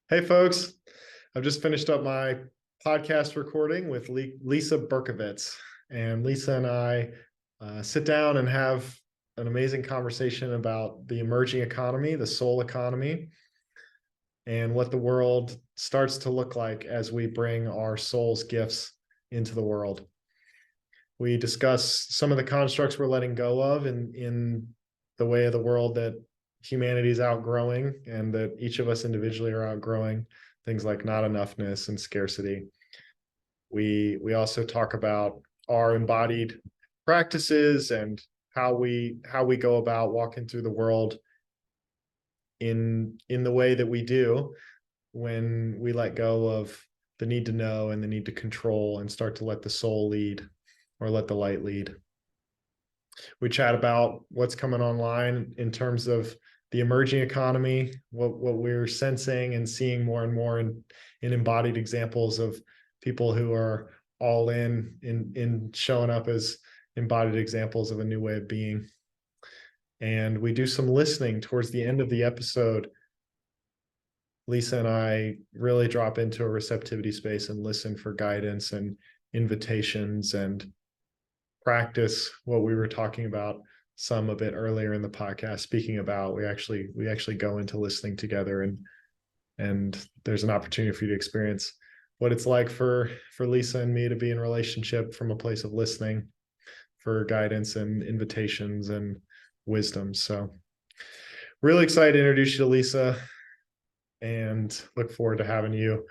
Hey, folks. I've just finished up my podcast recording with Lisa Berkovitz. And Lisa and I sit down and have an amazing conversation about the emerging economy, the soul economy, and what the world starts to look like as we bring our soul's gifts into the world. We discuss some of the constructs we're letting go of in the way of the world that humanity is outgrowing and that each of us individually are outgrowing, things like not enoughness and scarcity. We also talk about our embodied practices and how we go about walking through the world in the way that we do when we let go of the need to know and the need to control and start to let the soul lead or let the light lead. We chat about what's coming online in terms of the emerging economy, what we're sensing and seeing more and more in embodied examples of people who are all in showing up as embodied examples of a new way of being. And we do some listening towards the end of the episode. Lisa and I really drop into a receptivity space and listen for guidance and invitations and practice what we were talking about some a bit earlier in the podcast, speaking about we actually go into listening together, and there's an opportunity for you to experience what it's like for Lisa and me to be in relationship from a place of listening for guidance and invitations and wisdom. So really excited to introduce you to Lisa and look forward to having you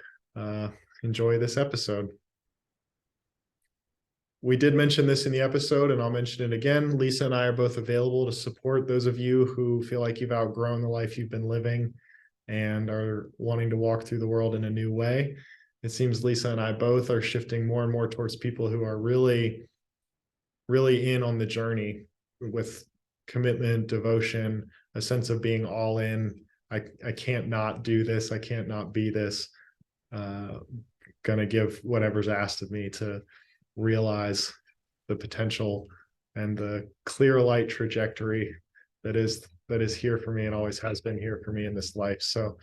enjoy this episode. We did mention this in the episode, and I'll mention it again. Lisa and I are both available to support those of you who feel like you've outgrown the life you've been living and are wanting to walk through the world in a new way. It seems Lisa and I both are shifting more and more towards people who are really, really in on the journey with commitment, devotion, a sense of being all in. I can't not do this. I can't not be this. Gonna give whatever's asked of me to realize the potential and the clear light trajectory that is here for me and always has been here for me in this life. So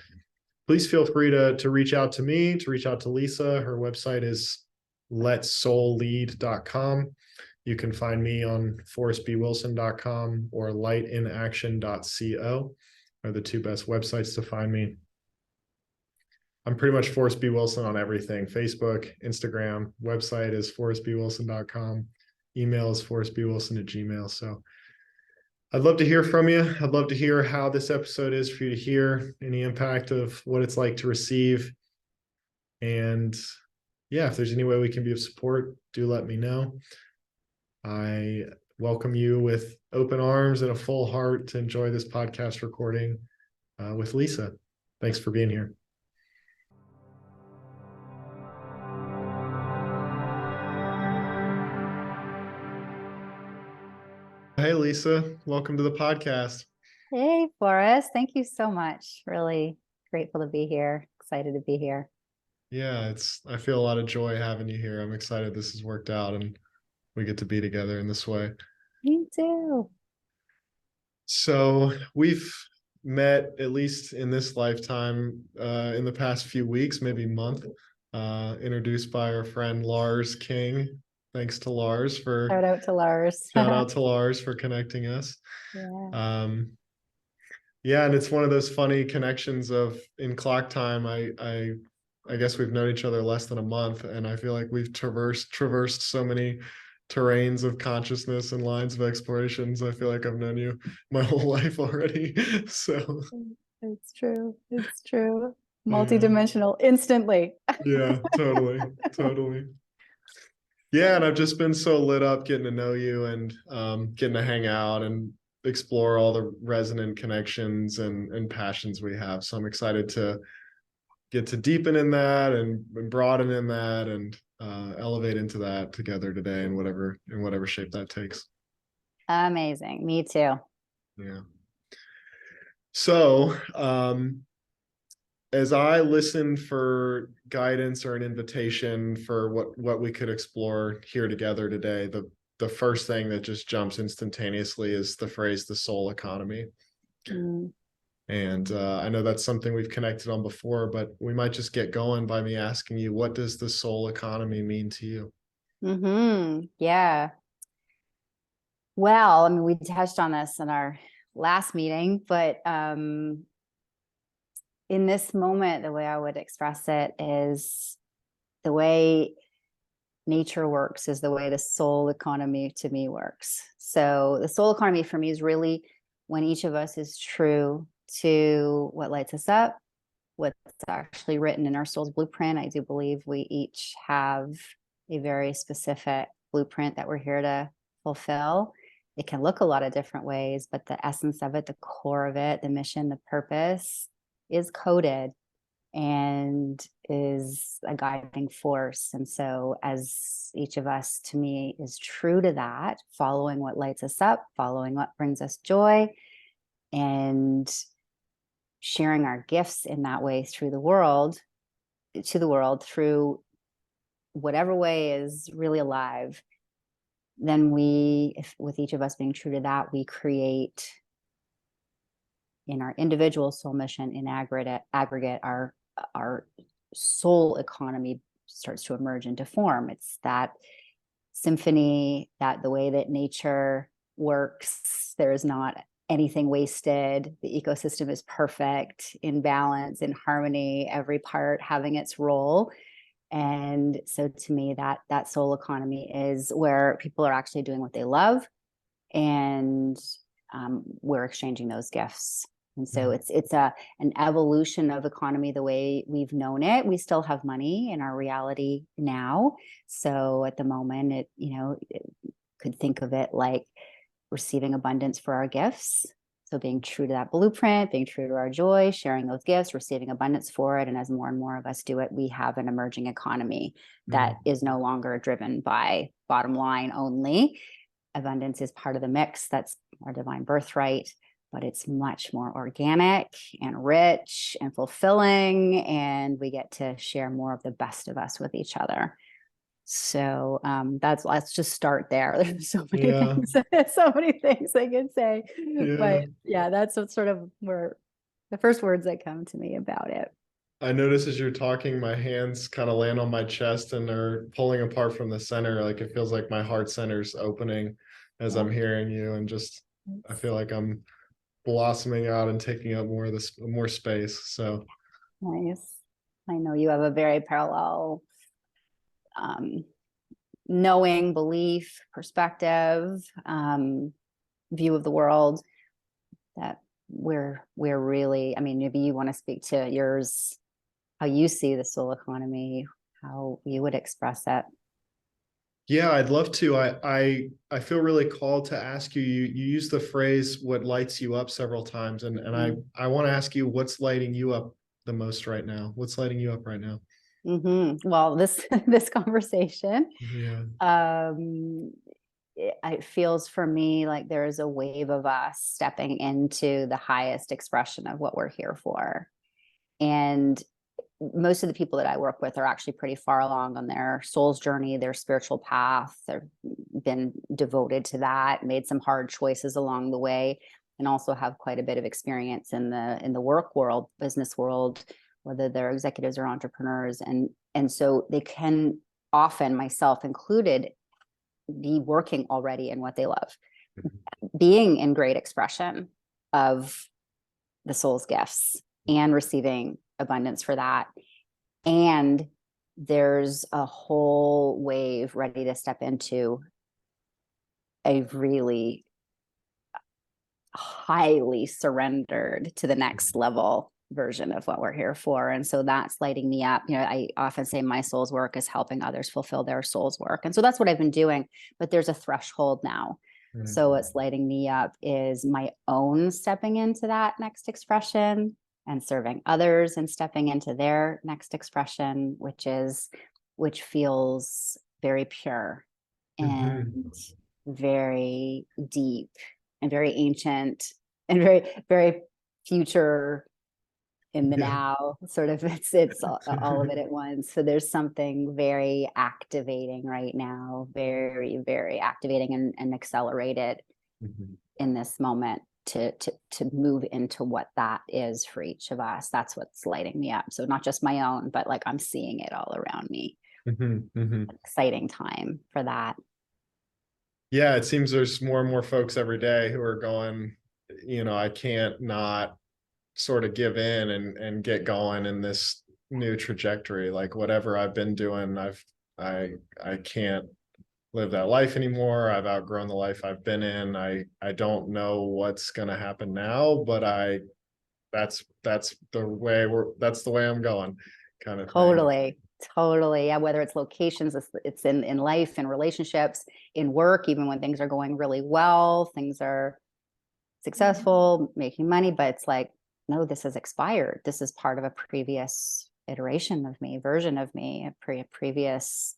please feel free to reach out to me, to reach out to Lisa. Her website is letsoullead.com. You can find me on forrestbwilson.com or lightinaction.co are the two best websites to find me. I'm pretty much Forrest B. Wilson on everything. Facebook, Instagram, website is forrestbwilson.com. Email is forrestbwilson@gmail.com. So I'd love to hear from you. I'd love to hear how this episode is for you to hear, any impact of what it's like to receive. And yeah, if there's any way we can be of support, do let me know. I welcome you with open arms and a full heart to enjoy this podcast recording with Lisa. Thanks for being here. Hey, Lisa, welcome to the podcast. Hey, Forrest. Thank you so much. Really grateful to be here. Excited to be here. Yeah, I feel a lot of joy having you here. I'm excited this has worked out and we get to be together in this way. Me too. So we've met, at least in this lifetime, in the past few weeks, maybe month, introduced by our friend Lars King. Thanks to Lars for Shout out to Lars. Shout out to Lars for connecting us. Yeah. Yeah, and it's one of those funny connections of in clock time. I guess we've known each other less than a month, and I feel like we've traversed so many terrains of consciousness and lines of explorations. I feel like I've known you my whole life already. So It's true. It's true. Multidimensional instantly. Yeah, totally. Yeah, and I've just been so lit up getting to know you and getting to hang out and explore all the resonant connections and passions we have. So I'm excited to get to deepen in that and broaden in that and elevate into that together today in whatever shape that takes. Amazing. Me too. Yeah. So as I listen for guidance or an invitation for what we could explore here together today, the first thing that just jumps instantaneously is the phrase "the soul economy." And I know that's something we've connected on before, but we might just get going by me asking you, what does the soul economy mean to you? Yeah. Well, I mean, we touched on this in our last meeting, but in this moment, the way I would express it is the way nature works is the way the soul economy to me works. So the soul economy for me is really when each of us is true to what lights us up, what's actually written in our soul's blueprint. I do believe we each have a very specific blueprint that we're here to fulfill. It can look a lot of different ways, but the essence of it, the core of it, the mission, the purpose is coded and is a guiding force. And so as each of us, to me, is true to that, following what lights us up, following what brings us joy, and sharing our gifts in that way through the world, to the world, through whatever way is really alive, then with each of us being true to that, we create in our individual soul mission, in aggregate, our soul economy starts to emerge into form. It's that symphony, that the way that nature works, there is not anything wasted. The ecosystem is perfect, in balance, in harmony, every part having its role. And so to me, that soul economy is where people are actually doing what they love, and we're exchanging those gifts. And so it's an evolution of economy the way we've known it. We still have money in our reality now. So at the moment, it could think of it like receiving abundance for our gifts. So being true to that blueprint, being true to our joy, sharing those gifts, receiving abundance for it. And as more and more of us do it, we have an emerging economy that is no longer driven by bottom line only. Abundance is part of the mix. That's our divine birthright, but it's much more organic and rich and fulfilling. And we get to share more of the best of us with each other. So let's just start there. There's so many things, so many things I could say, but yeah, that's what sort of were the first words that come to me about it. I notice as you're talking, my hands kind of land on my chest and are pulling apart from the center. Like it feels like my heart center's opening as I'm hearing you, and just I feel like I'm blossoming out and taking up more of this, more space. So nice. I know you have a very parallel knowing, belief, perspective, view of the world that we're really, I mean, maybe you want to speak to yours, how you see the soul economy, how you would express it. Yeah, I'd love to. I feel really called to ask you. You use the phrase "what lights you up" several times, and I want to ask you, what's lighting you up the most right now? What's lighting you up right now? Well, this conversation, it feels for me like there is a wave of us stepping into the highest expression of what we're here for, and most of the people that I work with are actually pretty far along on their soul's journey, their spiritual path. They've been devoted to that, made some hard choices along the way, and also have quite a bit of experience in the work world, business world, whether they're executives or entrepreneurs. And so they can often, myself included, be working already in what they love, being in great expression of the soul's gifts and receiving abundance for that. And there's a whole wave ready to step into a really highly surrendered to the next level version of what we're here for. And so that's lighting me up. I often say my soul's work is helping others fulfill their soul's work. And so that's what I've been doing, but there's a threshold now. So what's lighting me up is my own stepping into that next expression and serving others and stepping into their next expression, which feels very pure and very deep and very ancient and very, very future in the now, sort of. It's all of it at once. So there's something very activating right now, very, very activating and accelerated in this moment. to move into what that is for each of us. That's what's lighting me up. So not just my own, but like I'm seeing it all around me. Exciting time for that. Yeah, it seems there's more and more folks every day who are going, I can't not sort of give in and get going in this new trajectory. Like whatever I've been doing, I can't live that life anymore. I've outgrown the life I've been in. I don't know what's going to happen now, but that's the way I'm going, kind of thing. Totally. Yeah. Whether it's locations, it's in life, in relationships, in work, even when things are going really well, things are successful, making money, but it's like, no, this has expired. This is part of a previous iteration of me, version of me, a previous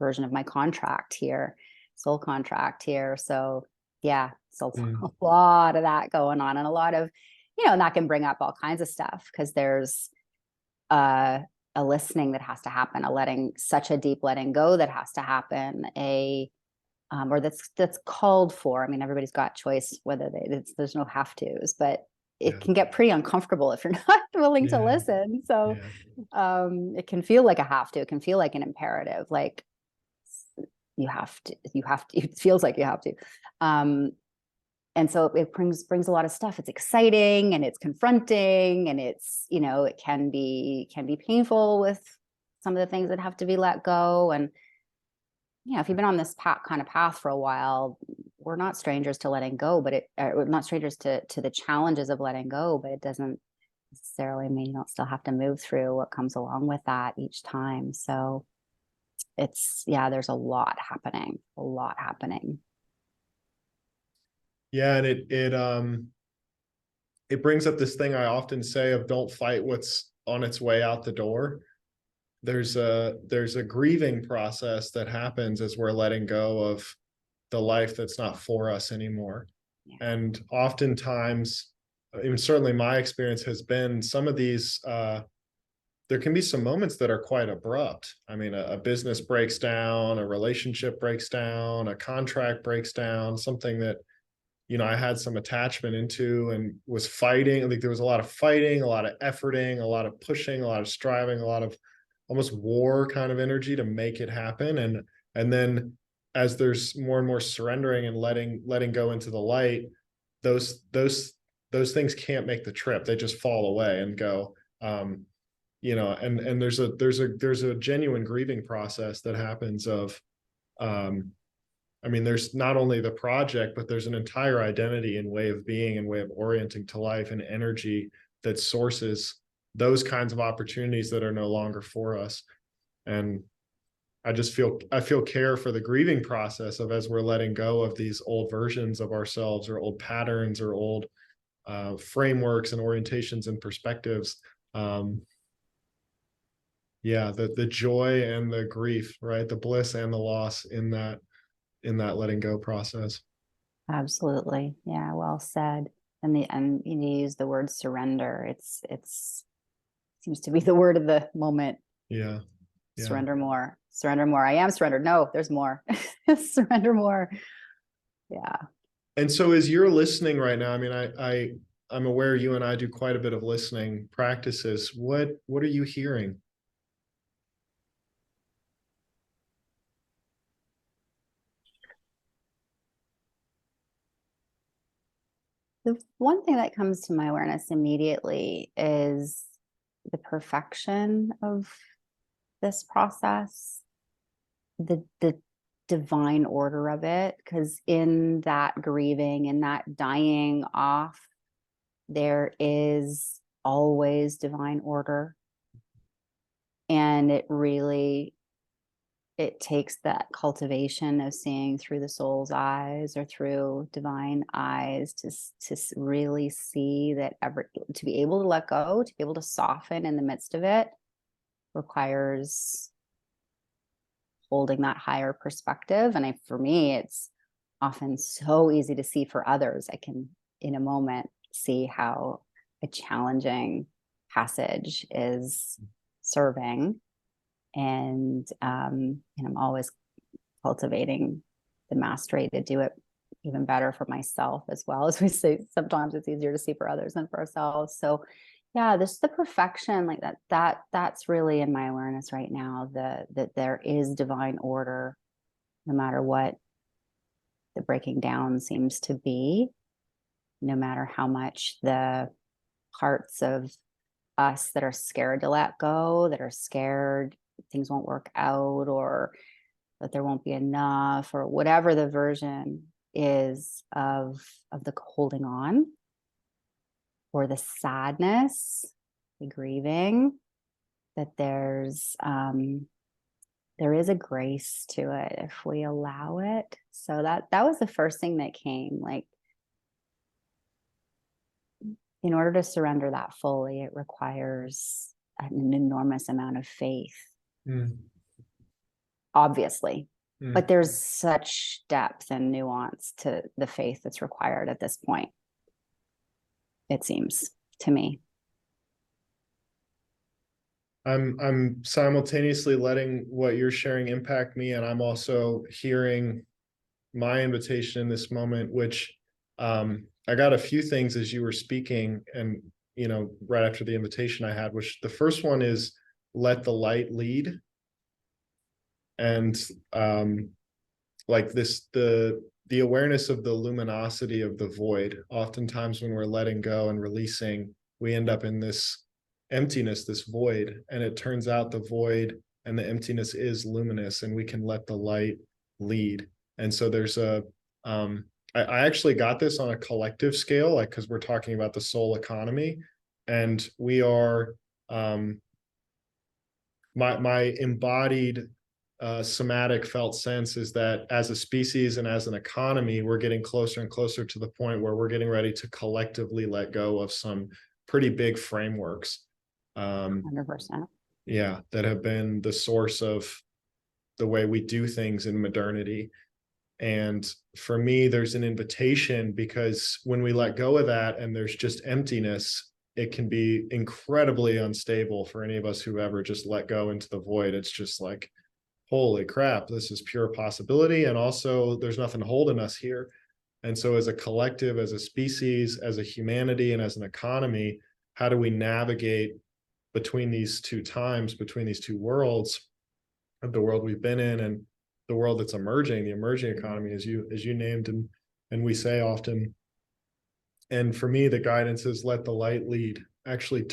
version of my contract here, soul contract here. So yeah, so a lot of that going on, and a lot of, and that can bring up all kinds of stuff, because there's a listening that has to happen, such a deep letting go that has to happen, or that's called for. I mean, everybody's got choice whether there's no have tos, but it can get pretty uncomfortable if you're not willing to listen. So it can feel like a have to. It can feel like an imperative, like you have to. It feels like you have to. And so it brings a lot of stuff. It's exciting and it's confronting, and it's, it can be painful with some of the things that have to be let go. And if you've been on this kind of path for a while, we're not strangers to letting go, but we're not strangers to the challenges of letting go, but it doesn't necessarily mean you don't still have to move through what comes along with that each time. So there's a lot happening. Yeah, and it brings up this thing I often say of don't fight what's on its way out the door. There's a grieving process that happens as we're letting go of the life that's not for us anymore. And oftentimes, even certainly my experience has been some of these, there can be some moments that are quite abrupt. I mean, a business breaks down, a relationship breaks down, a contract breaks down, something that, I had some attachment into and was fighting. I think there was a lot of fighting, a lot of efforting, a lot of pushing, a lot of striving, a lot of almost war kind of energy to make it happen. And then as there's more and more surrendering and letting go into the light, those things can't make the trip. They just fall away and go. And there's a genuine grieving process that happens of, there's not only the project, but there's an entire identity and way of being and way of orienting to life and energy that sources those kinds of opportunities that are no longer for us. And I feel care for the grieving process of, as we're letting go of these old versions of ourselves or old patterns or old frameworks and orientations and perspectives. The joy and the grief, right? The bliss and the loss in that letting go process. Absolutely. Yeah. Well said. And you use the word surrender. It's seems to be the word of the moment. Yeah. Surrender more. I am surrendered. No, there's more. Surrender more. Yeah. And so as you're listening right now, I'm aware you and I do quite a bit of listening practices. What are you hearing? The one thing that comes to my awareness immediately is the perfection of this process, the divine order of it, because in that grieving, in that dying off, there is always divine order. And it takes that cultivation of seeing through the soul's eyes or through divine eyes to really see that to be able to let go, to be able to soften in the midst of it, requires holding that higher perspective. And for me, it's often so easy to see for others. I can, in a moment, see how a challenging passage is serving. And I'm always cultivating the mastery to do it, even better for myself as well. As we say, sometimes it's easier to see for others than for ourselves. So yeah, this the perfection, like that's really in my awareness right now, that there is divine order, no matter what the breaking down seems to be, no matter how much the parts of us that are scared to let go, that are scared things won't work out, or that there won't be enough, or whatever the version is of the holding on, or the sadness, the grieving, that there is a grace to it if we allow it. So that was the first thing that came, like, in order to surrender that fully, it requires an enormous amount of faith, obviously. But there's such depth and nuance to the faith that's required at this point, it seems to me. I'm simultaneously letting what you're sharing impact me, and I'm also hearing my invitation in this moment, which I got a few things as you were speaking, and right after the invitation I had, which the first one is let the light lead. And like this, the awareness of the luminosity of the void. Oftentimes when we're letting go and releasing, we end up in this emptiness, this void, and it turns out the void and the emptiness is luminous, and we can let the light lead. And so there's I actually got this on a collective scale, like, because we're talking about the soul economy, and we are my embodied somatic felt sense is that as a species and as an economy, we're getting closer and closer to the point where we're getting ready to collectively let go of some pretty big frameworks. 100%. Yeah, that have been the source of the way we do things in modernity. And for me, there's an invitation, because when we let go of that and there's just emptiness, it can be incredibly unstable for any of us who ever just let go into the void. It's just like, holy crap, this is pure possibility. And also there's nothing holding us here. And so as a collective, as a species, as a humanity, and as an economy, how do we navigate between these two times, between these two worlds, of the world we've been in and the world that's emerging, the emerging economy, as you named, and we say often. And for me, the guidance is let the light lead. Actually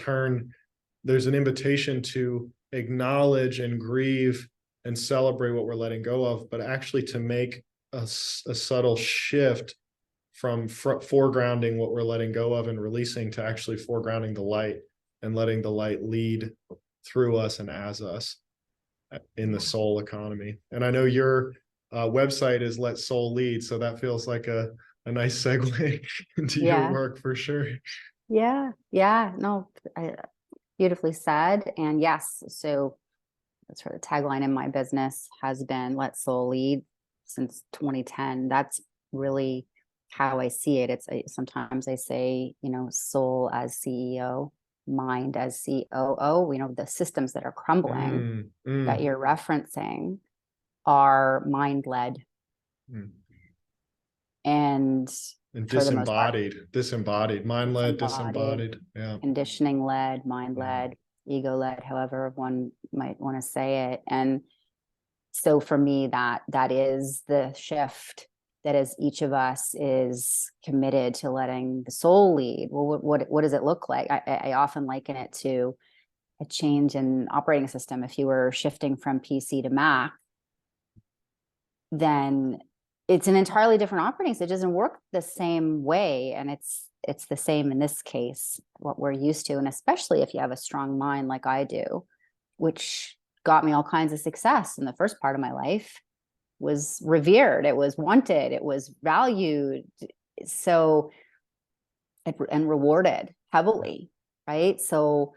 there's an invitation to acknowledge and grieve and celebrate what we're letting go of, but actually to make a subtle shift from foregrounding what we're letting go of and releasing, to actually foregrounding the light and letting the light lead through us and as us in the soul economy. And I know your website is Let Soul Lead, so that feels like a nice segue into your work for sure. Yeah. No, beautifully said. And yes, so that's where the tagline in my business has been Let Soul Lead since 2010. That's really how I see it. Sometimes I say, soul as CEO, mind as COO. The systems that are crumbling that you're referencing are mind-led. And disembodied, mind-led, disembodied. Yeah. Conditioning-led, mind-led, ego-led, however one might want to say it. And so for me, that is the shift, that as each of us is committed to letting the soul lead. Well, what does it look like? I often liken it to a change in operating system. If you were shifting from PC to Mac, then it's an entirely different operating system. It doesn't work the same way. And it's the same in this case, what we're used to. And especially if you have a strong mind like I do, which got me all kinds of success in the first part of my life, was revered, it was wanted, it was valued, so and rewarded heavily, right? So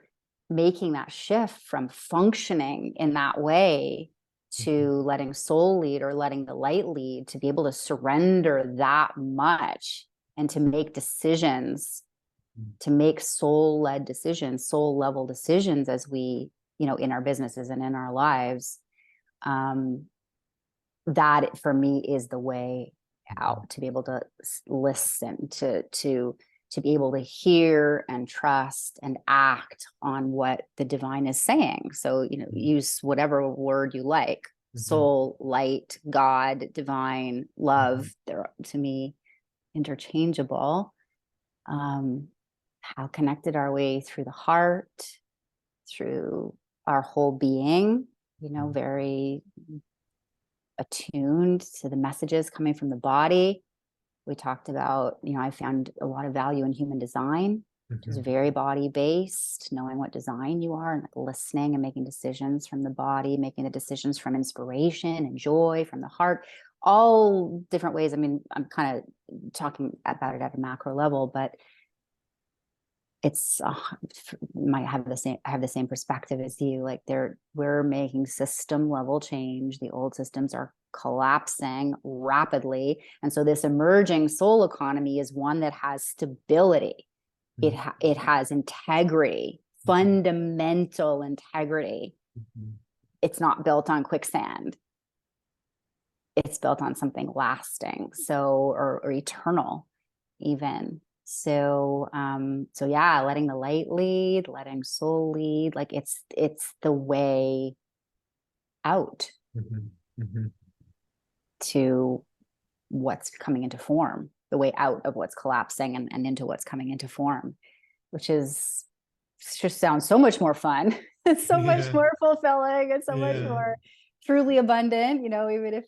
making that shift from functioning in that way to letting soul lead, or letting the light lead, to be able to surrender that much and to make decisions, to make soul-led decisions, soul level decisions, as we, in our businesses and in our lives, that for me is the way out, to be able to listen, to be able to hear and trust and act on what the divine is saying. So, use whatever word you like, soul, light, God, divine, love. They're, to me, interchangeable. How connected are we through the heart, through our whole being, very attuned to the messages coming from the body. We talked about, I found a lot of value in human design, which is very body based, knowing what design you are and like listening and making decisions from the body, making the decisions from inspiration and joy from the heart, all different ways. I mean, I'm kind of talking about it at a macro level, but it's I have the same perspective as you. Like we're making system level change. The old systems are collapsing rapidly, and so this emerging soul economy is one that has stability. It has integrity, fundamental integrity. It's not built on quicksand. It's built on something lasting, or eternal, even. So yeah, letting the light lead, letting soul lead, like it's the way out to what's coming into form, the way out of what's collapsing and into what's coming into form, which just sounds so much more fun. It's so much more fulfilling and so much more truly abundant, even if,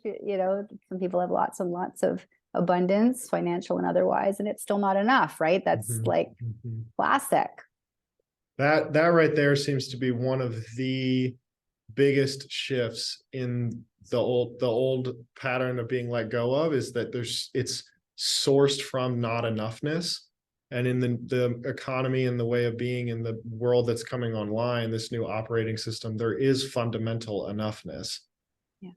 some people have lots and lots of abundance, financial and otherwise, and it's still not enough, right? That's classic. That right there seems to be one of the biggest shifts in the old pattern of being let go of, is that it's sourced from not enoughness. And in the economy and the way of being in the world that's coming online, this new operating system, there is fundamental enoughness. Yeah.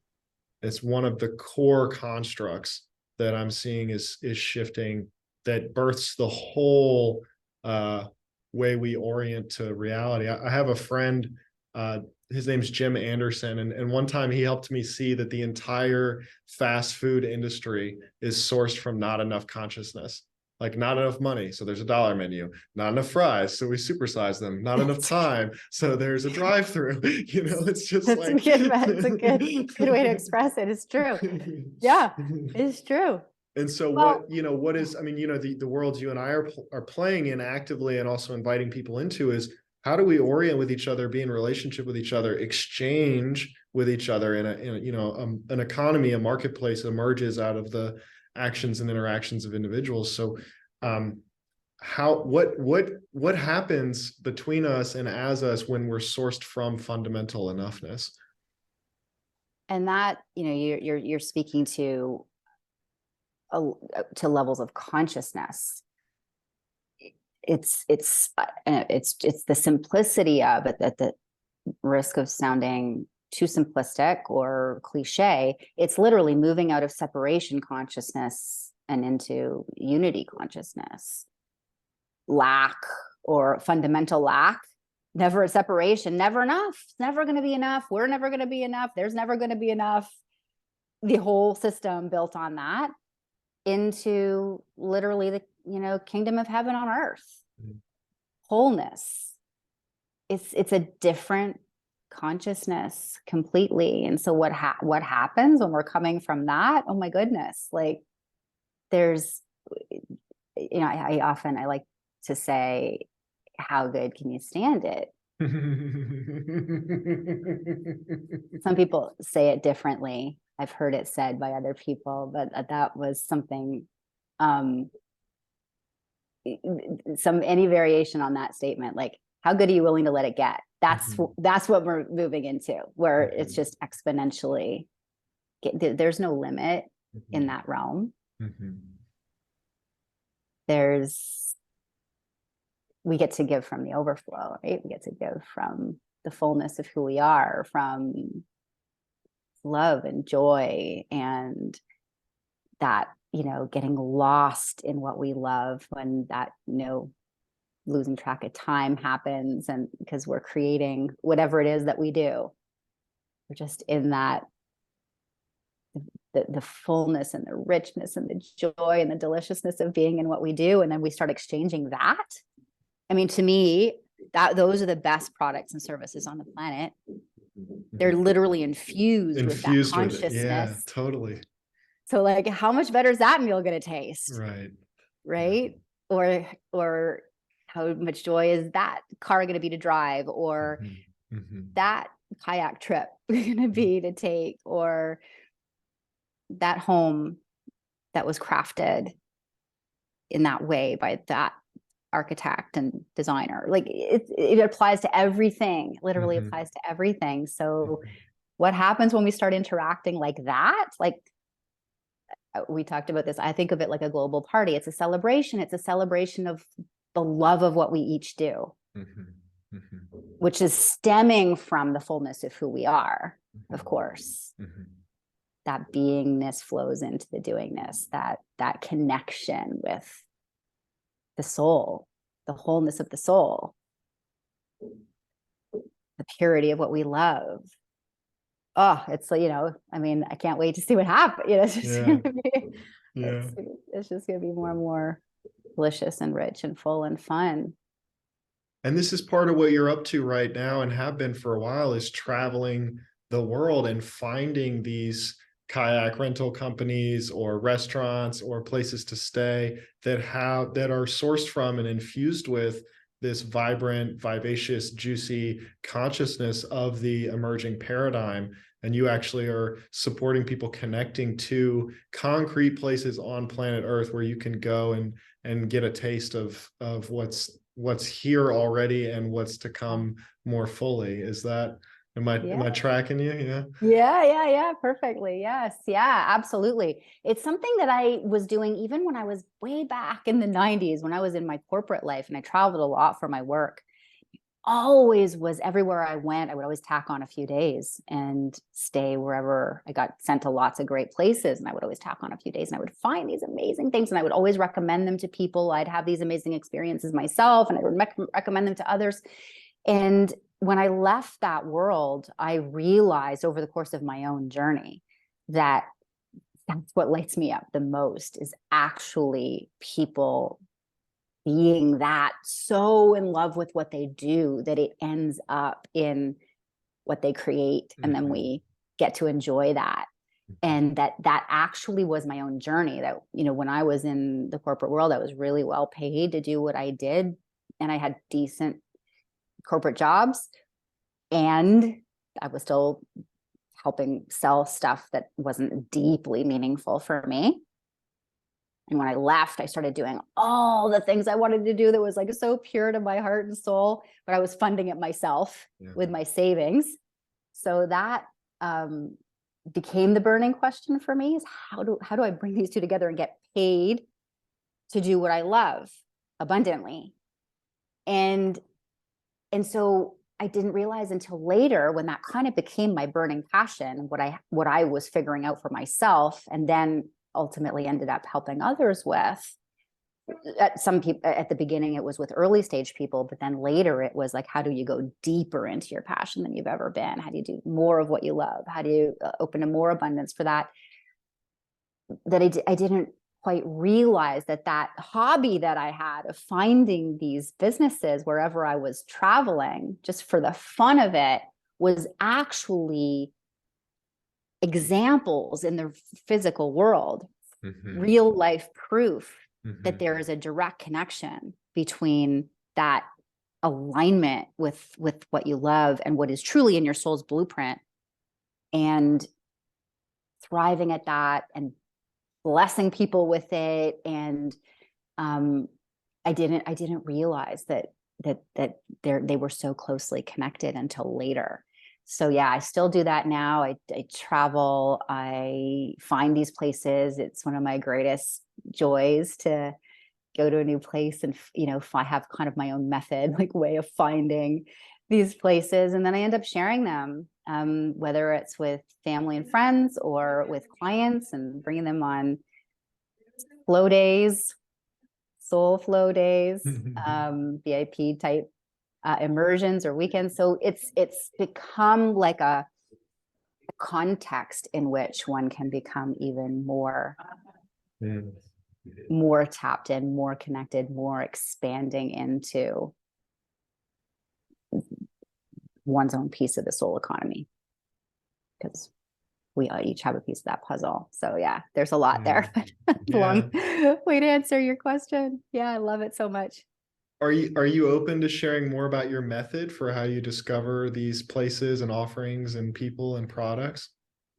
It's one of the core constructs that I'm seeing is shifting, that births the whole way we orient to reality. I have a friend, his name's Jim Anderson, and one time he helped me see that the entire fast food industry is sourced from not enough consciousness. Like, not enough money, so there's a dollar menu. Not enough fries, so we supersize them. Not enough time, so there's a drive-through. It's just it's a good way to express it. It's true. Yeah, it's true. And so what is, the worlds you and I are playing in actively, and also inviting people into, is how do we orient with each other, be in relationship with each other, exchange with each other in an economy, a marketplace emerges out of the actions and interactions of individuals. So what happens between us and as us when we're sourced from fundamental enoughness? And that, you're speaking to levels of consciousness. It's the simplicity of it, at the risk of sounding too simplistic or cliche. It's literally moving out of separation consciousness and into unity consciousness. Lack, or fundamental lack, never a separation, never enough. It's never going to be enough. We're never going to be enough. There's never going to be enough. The whole system built on that, into literally the kingdom of heaven on earth. Wholeness. It's a different consciousness completely. And so what happens when we're coming from that? Oh my goodness, like there's, I like to say, how good can you stand it? Some people say it differently. I've heard it said by other people, but that was something, any variation on that statement, like, how good are you willing to let it get? That's what we're moving into, where it's just exponentially, there's no limit in that realm. We get to give from the overflow, right? We get to give from the fullness of who we are, from love and joy, and that, getting lost in what we love when that, losing track of time happens, and because we're creating whatever it is that we do, we're just in that the fullness and the richness and the joy and the deliciousness of being in what we do. And then we start exchanging that. I mean, to me, those are the best products and services on the planet. They're literally infused with that consciousness. With it. Yeah, totally. So like, how much better is that meal going to taste? Right. Or how much joy is that car going to be to drive, or that kayak trip going to be to take, or that home that was crafted in that way by that architect and designer. Like it applies to everything, literally applies to everything. So what happens when we start interacting like that? Like we talked about this, I think of it like a global party. It's a celebration. It's a celebration of the love of what we each do, which is stemming from the fullness of who we are, of course. That beingness flows into the doingness, that connection with the soul, the wholeness of the soul, the purity of what we love. Oh, it's like, I mean, I can't wait to see what happens. It's just gonna be, it's just gonna be more and more delicious and rich and full and fun. And this is part of what you're up to right now and have been for a while, is traveling the world and finding these kayak rental companies or restaurants or places to stay that are sourced from and infused with this vibrant, vivacious, juicy consciousness of the emerging paradigm. And you actually are supporting people connecting to concrete places on planet Earth where you can go and get a taste of what's here already and what's to come more fully. Am I tracking you? Yeah, perfectly. Yes. Yeah, absolutely. It's something that I was doing even when I was way back in the 90s, when I was in my corporate life and I traveled a lot for my work. Always was, everywhere I went, I would always tack on a few days and stay wherever. I got sent to lots of great places, and I would always tack on a few days, and I would find these amazing things, and I would always recommend them to people. I'd have these amazing experiences myself, and I would recommend them to others. And when I left that world, I realized over the course of my own journey that that's what lights me up the most, is actually people being that so in love with what they do that it ends up in what they create. And then we get to enjoy that. And that actually was my own journey. That, when I was in the corporate world, I was really well paid to do what I did. And I had decent corporate jobs. And I was still helping sell stuff that wasn't deeply meaningful for me. And when I left, I started doing all the things I wanted to do that was like so pure to my heart and soul, but I was funding it myself with my savings. So that became the burning question for me, is how do I bring these two together and get paid to do what I love abundantly? And so I didn't realize until later, when that kind of became my burning passion, what I was figuring out for myself, and then ultimately ended up helping others with. Some people at the beginning, it was with early stage people, but then later it was like, how do you go deeper into your passion than you've ever been? How do you do more of what you love? How do you open to more abundance for that? That I didn't quite realize that hobby that I had of finding these businesses wherever I was traveling, just for the fun of it, was actually examples in the physical world, real life proof that there is a direct connection between that alignment with what you love and what is truly in your soul's blueprint, and thriving at that and blessing people with it. And I didn't realize that they were so closely connected until later. So yeah, I still do that now. I travel, I find these places. It's one of my greatest joys to go to a new place and, if I have kind of my own method, like way of finding these places. And then I end up sharing them, whether it's with family and friends or with clients, and bringing them on flow days, soul flow days, VIP type immersions or weekends. So it's become like a context in which one can become even more Mm. more tapped in, more connected, more expanding into one's own piece of the soul economy, because we each have a piece of that puzzle. So yeah, there's a lot there. Long way to answer your question. Yeah, I love it so much. Are you open to sharing more about your method for how you discover these places and offerings and people and products?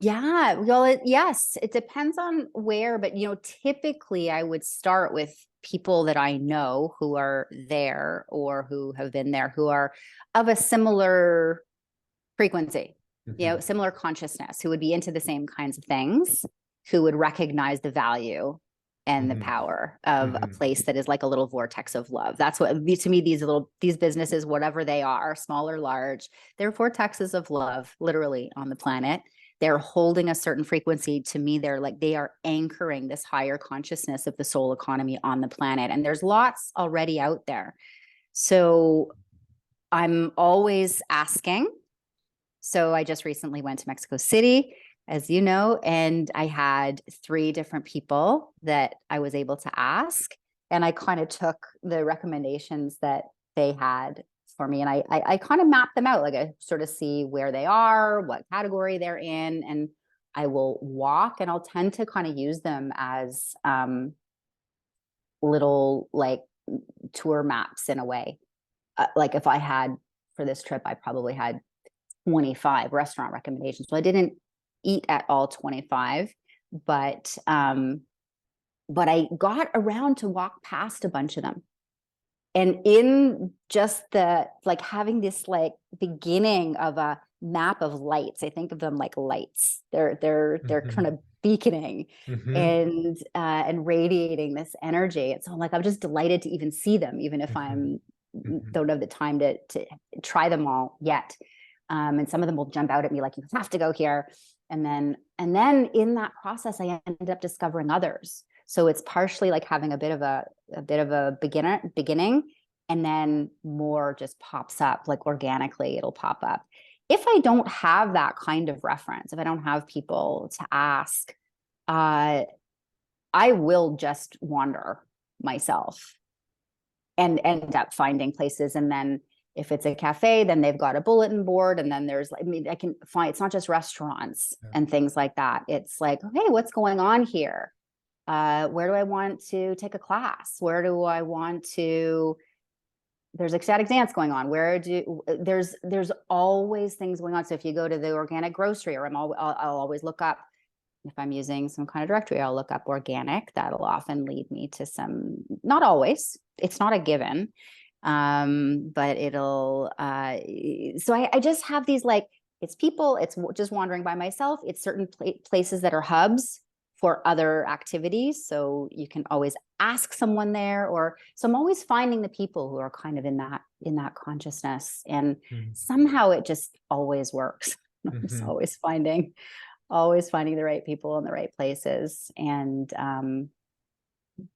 Yeah, well, yes, it depends on where, but typically I would start with people that I know who are there or who have been there, who are of a similar frequency, similar consciousness, who would be into the same kinds of things, who would recognize the value and the power of a place that is like a little vortex of love. That's what, to me, these businesses, whatever they are, small or large, they're vortexes of love, literally, on the planet. They're holding a certain frequency. To me, they are anchoring this higher consciousness of the soul economy on the planet. And there's lots already out there. So I'm always asking. So I just recently went to Mexico City, as you know, and I had 3 different people that I was able to ask. And I kind of took the recommendations that they had for me. And I kind of mapped them out, like I sort of see where they are, what category they're in, and I will walk, and I'll tend to kind of use them as little like tour maps in a way. Like if I had, for this trip, I probably had 25 restaurant recommendations. So I didn't eat at all 25, but I got around to walk past a bunch of them. And in just the like having this like beginning of a map of lights, I think of them like lights. They're kind of beaconing and radiating this energy. And so I'm just delighted to even see them, even if I'm don't have the time to try them all yet. And some of them will jump out at me like, you have to go here. And then in that process, I ended up discovering others. So it's partially like having a bit of a beginning, and then more just pops up, like organically it'll pop up. If I don't have that kind of reference, if I don't have people to ask, I will just wander myself and end up finding places. And then if it's a cafe, then they've got a bulletin board. And then I can find, it's not just restaurants and things like that. It's like, hey, what's going on here? Where do I want to take a class? Where do I want to, there's ecstatic dance going on. There's always things going on. So if you go to the organic grocery, or I'll always look up, if I'm using some kind of directory, I'll look up organic. That'll often lead me to some, not always, it's not a given, but it'll, so I just have these, like, it's people, it's just wandering by myself. It's certain places that are hubs for other activities. So you can always ask someone there, or, so I'm always finding the people who are kind of in that consciousness, and somehow it just always works. I'm just always finding the right people in the right places. And then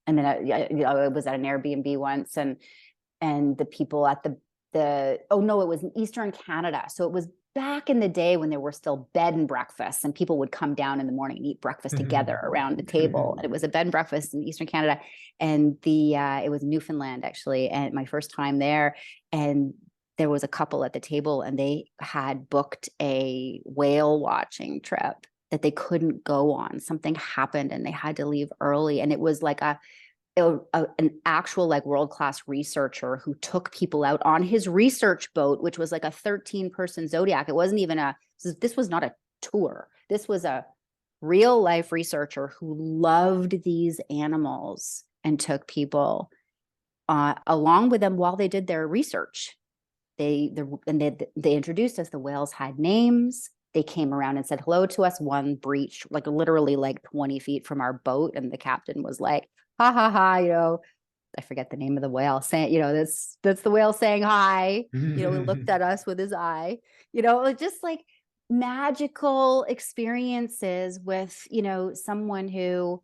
I was at an Airbnb once, and the people at it was in Eastern Canada. So it was back in the day when there were still bed and breakfasts, and people would come down in the morning and eat breakfast together around the table. And it was a bed and breakfast in Eastern Canada. And it was Newfoundland, actually. And my first time there, and there was a couple at the table, and they had booked a whale watching trip that they couldn't go on. Something happened and they had to leave early. And it was like an actual like world-class researcher who took people out on his research boat, which was like a 13-person Zodiac. It wasn't even this was not a tour. This was a real life researcher who loved these animals and took people along with them while they did their research. They introduced us. The whales had names. They came around and said hello to us. One breached like literally like 20 feet from our boat, and the captain was like, ha ha ha, I forget the name of the whale, saying, that's the whale saying hi. He looked at us with his eye, just like magical experiences with, someone who,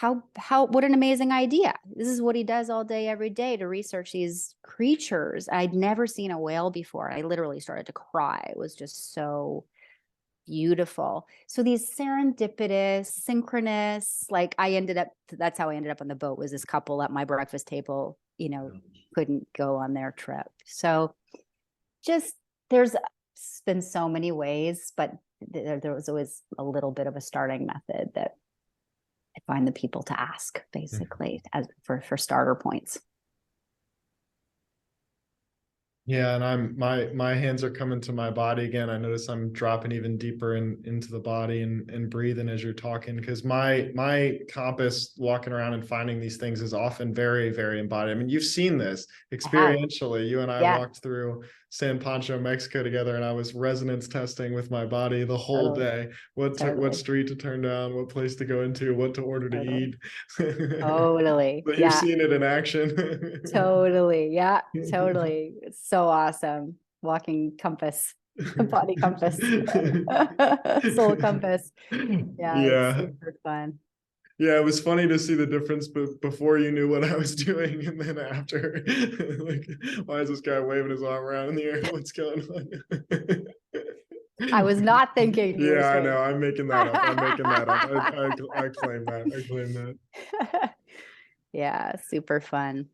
what an amazing idea. This is what he does all day, every day, to research these creatures. I'd never seen a whale before. I literally started to cry. It was just so beautiful. So these serendipitous, synchronous, like that's how I ended up on the boat, was this couple at my breakfast table, couldn't go on their trip. So just, there's been so many ways, but there was always a little bit of a starting method that I find the people to ask, basically, as for starter points. Yeah, and my hands are coming to my body again. I notice I'm dropping even deeper into the body and breathing as you're talking, because my compass walking around and finding these things is often very, very embodied. I mean, you've seen this experientially. You and I walked through San Pancho, Mexico together, and I was resonance testing with my body the whole day. What street to turn down, what place to go into, what to order to eat. Totally. But you've seen it in action. Totally. Yeah, totally. It's so awesome. Walking compass, body compass, soul compass. Yeah, it's super fun. Yeah, it was funny to see the difference before you knew what I was doing, and then after. Like, why is this guy waving his arm around in the air? What's going on? I was not thinking. Yeah, I know. I'm making that up. I claim that. I claim that. Yeah, super fun.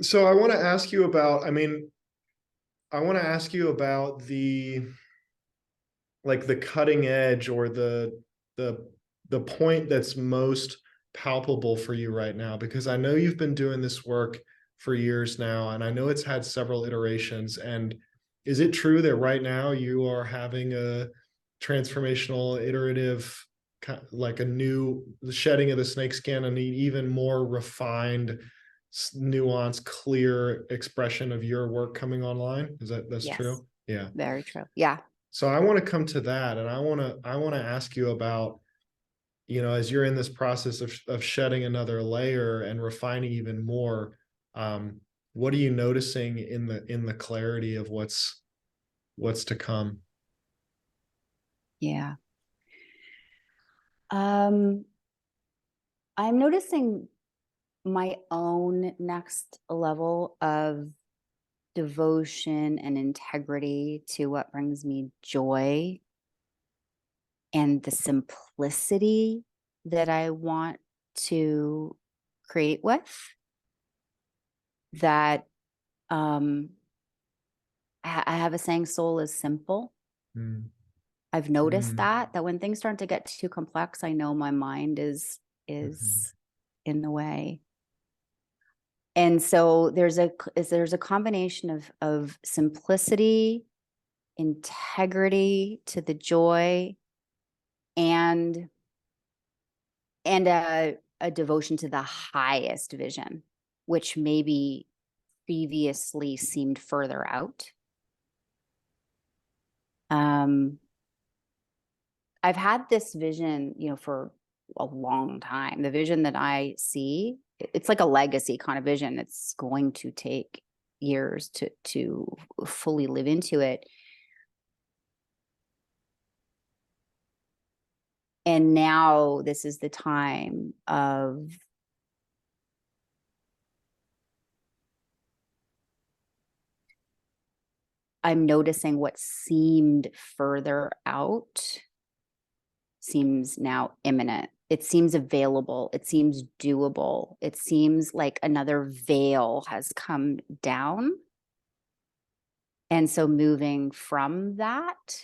So I want to ask you about, the cutting edge, or the point that's most palpable for you right now, because I know you've been doing this work for years now, and I know it's had several iterations. And is it true that right now you are having a transformational, iterative, like a new shedding of the snakeskin, and an even more refined, nuanced, clear expression of your work coming online? That's Yes. true? Yeah. Very true. Yeah. So I want to come to that, and I want to ask you about, as you're in this process of shedding another layer and refining even more, what are you noticing in the clarity of what's to come? Yeah. I'm noticing my own next level of devotion and integrity to what brings me joy, and the simplicity that I want to create with. That I have a saying, soul is simple. I've noticed that when things start to get too complex, I know my mind is in the way. And so there's a combination of simplicity, integrity to the joy, and a devotion to the highest vision, which maybe previously seemed further out. I've had this vision, for a long time. The vision that I see, it's like a legacy kind of vision. It's going to take years to fully live into it. And now this is the time of I'm noticing what seemed further out seems now imminent. It seems available. It seems doable. It seems like another veil has come down. And so moving from that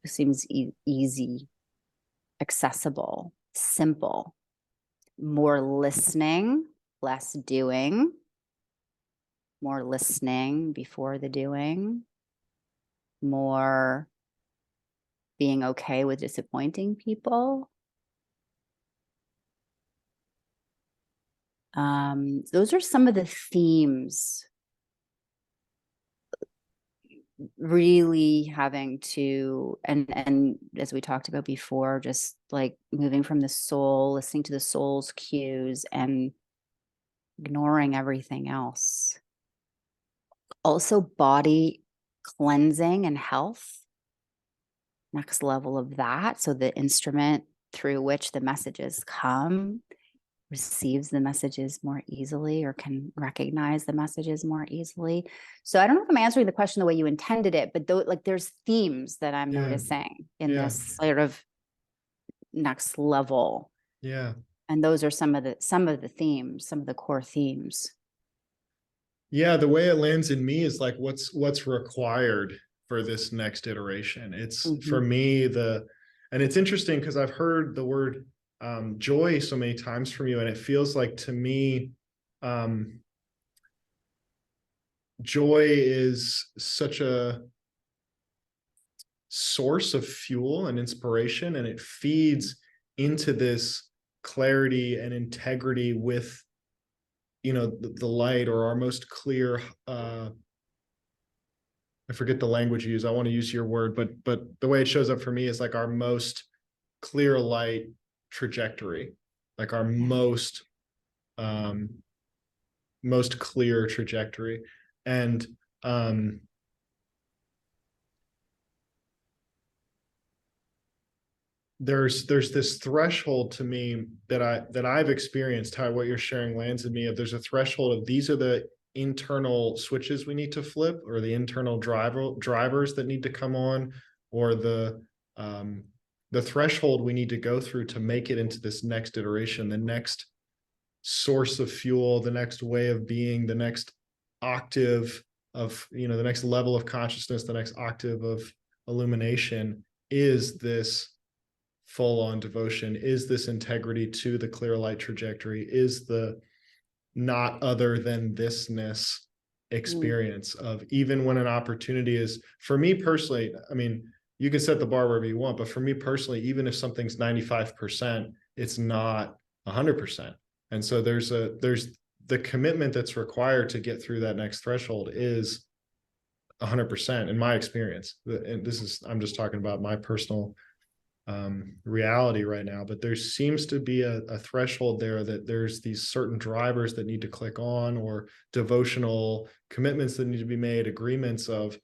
seems easy, accessible, simple, more listening, less doing, more listening before the doing, more being okay with disappointing people. Those are some of the themes. Really having to, and as we talked about before, just like moving from the soul, listening to the soul's cues and ignoring everything else. Also body cleansing and health. Next level of that. So the instrument through which the messages come receives the messages more easily or can recognize the messages more easily. So I don't know if I'm answering the question the way you intended it, but though, like, there's themes that I'm Yeah. noticing in Yeah. this sort of next level. Yeah. And those are some of the themes, some of the core themes. Yeah, the way it lands in me is like what's required for this next iteration. It's for me and it's interesting because I've heard the word joy so many times from you, and it feels like to me joy is such a source of fuel and inspiration, and it feeds into this clarity and integrity with the light, or our most clear I forget the language you use. I want to use your word, but the way it shows up for me is like our most clear light trajectory, like our um most clear trajectory. And there's this threshold to me that I've experienced, how what you're sharing lands in me, of there's a threshold of these are the internal switches we need to flip, or the internal drivers that need to come on, or the threshold we need to go through to make it into this next iteration, the next source of fuel, the next way of being, the next octave of, the next level of consciousness, the next octave of illumination, is this full-on devotion, is this integrity to the clear light trajectory, is the not other than thisness experience of, even when an opportunity is, for me personally, I mean, you can set the bar wherever you want, but for me personally, even if something's 95%, it's not 100%. And so there's the commitment that's required to get through that next threshold is 100% in my experience. And I'm just talking about my personal reality right now, but there seems to be a threshold there, that there's these certain drivers that need to click on, or devotional commitments that need to be made, agreements of,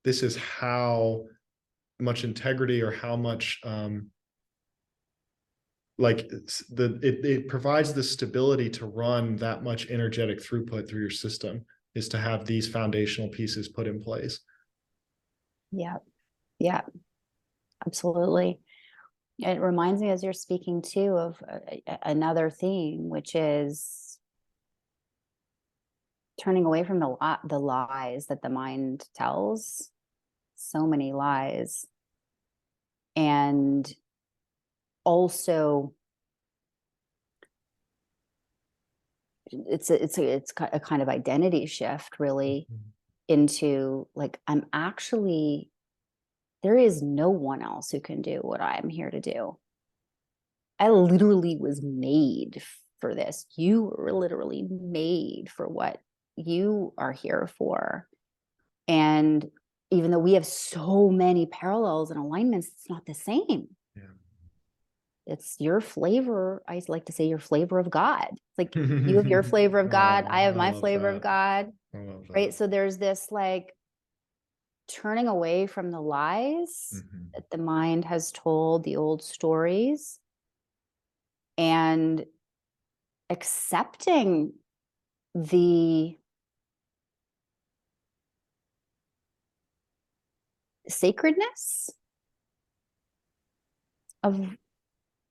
this is how much integrity, or how much it provides the stability to run that much energetic throughput through your system, is to have these foundational pieces put in place. Yeah. Yeah, absolutely. It reminds me, as you're speaking too, of another theme, which is turning away from the lies that the mind tells. So many lies. And also, it's a kind of identity shift, really, into like, there is no one else who can do what I'm here to do. I literally was made for this. You were literally made for what you are here for. And even though we have so many parallels and alignments, it's not the same. Yeah. It's your flavor. I like to say your flavor of God. Like, you have your flavor of God. I have my flavor of God. Right. So there's this like turning away from the lies that the mind has told, the old stories, and accepting the sacredness of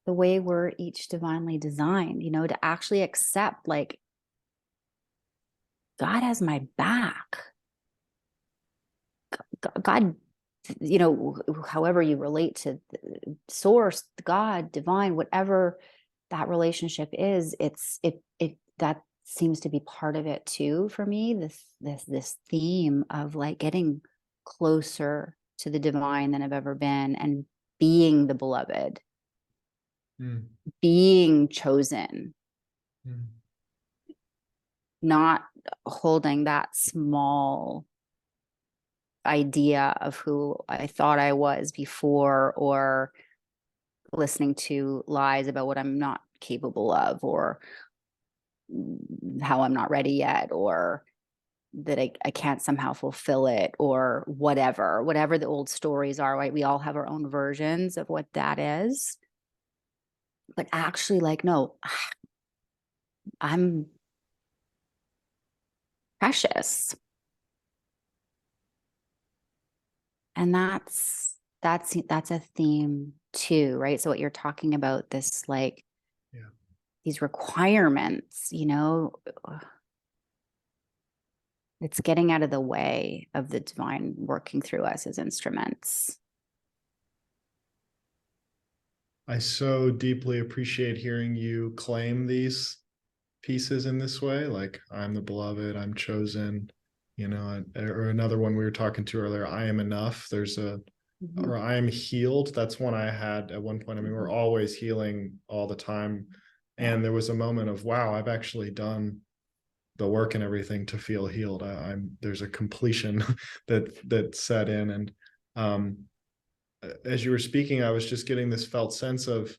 the way we're each divinely designed, to actually accept, like, God has my back. God, however you relate to the source, God, divine, whatever that relationship is, that seems to be part of it too for me. This theme of like getting closer to the divine than I've ever been, and being the beloved, being chosen, not holding that small idea of who I thought I was before, or listening to lies about what I'm not capable of, or how I'm not ready yet, or that I can't somehow fulfill it, or whatever the old stories are, right? We all have our own versions of what that is. But actually, like, no, I'm precious. And that's a theme too, right? So what you're talking about, this like Yeah. these requirements, it's getting out of the way of the divine working through us as instruments. I so deeply appreciate hearing you claim these pieces in this way, like I'm the beloved, I'm chosen, or another one we were talking to earlier, I am enough. There's a Mm-hmm. or I am healed. That's one I had at one point. I mean, we're always healing all the time. Yeah. And there was a moment of, wow, I've actually done the work and everything to feel healed. There's a completion that set in. And um, as you were speaking, I was just getting this felt sense of,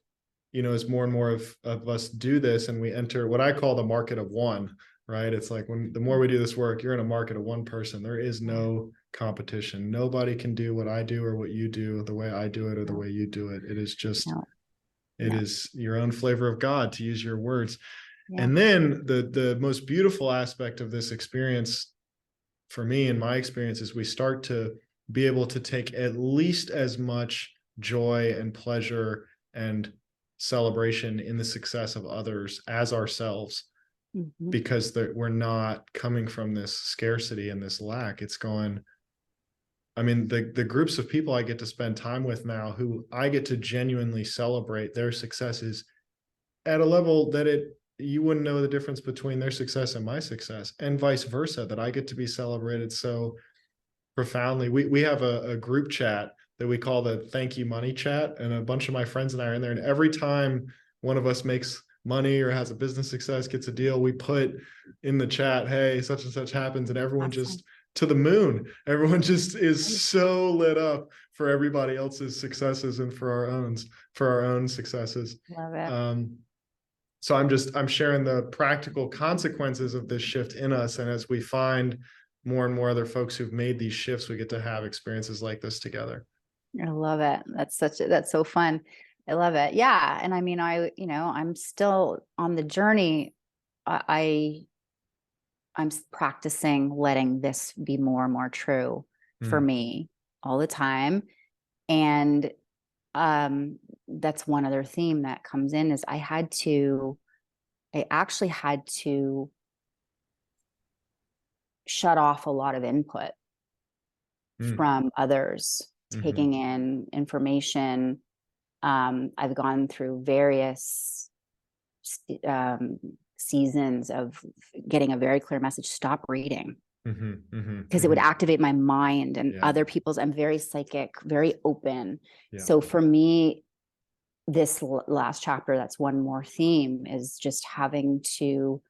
as more and more of us do this and we enter what I call the market of one, right? It's like when the more we do this work, you're in a market of one person. There is no competition. Nobody can do what I do or what you do the way I do it or the way you do it. It is just, No. it No. is your own flavor of God, to use your words. Yeah. And then the most beautiful aspect of this experience for me, in my experience, is we start to be able to take at least as much joy and pleasure and celebration in the success of others as ourselves, Mm-hmm. because we're not coming from this scarcity and this lack. It's going, I mean, the groups of people I get to spend time with now, who I get to genuinely celebrate their successes at a level that you wouldn't know the difference between their success and my success, and vice versa, that I get to be celebrated so profoundly. We have a group chat that we call the thank you money chat, and a bunch of my friends and I are in there, and every time one of us makes money or has a business success, gets a deal, we put in the chat, hey, such and such happens, and everyone Awesome. just to the moon. Everyone just is so lit up for everybody else's successes and for our own successes. Love it. So I'm sharing the practical consequences of this shift in us. And as we find more and more other folks who've made these shifts, we get to have experiences like this together. I love it. That's so fun. I love it. Yeah. And I mean, I'm still on the journey. I'm practicing letting this be more and more true for me all the time. And that's one other theme that comes in is I actually had to shut off a lot of input from others taking in information. I've gone through various seasons of getting a very clear message: stop reading, because it would activate my mind and other people's. I'm very psychic, very open. So for me, this last chapter, that's one more theme, is just having to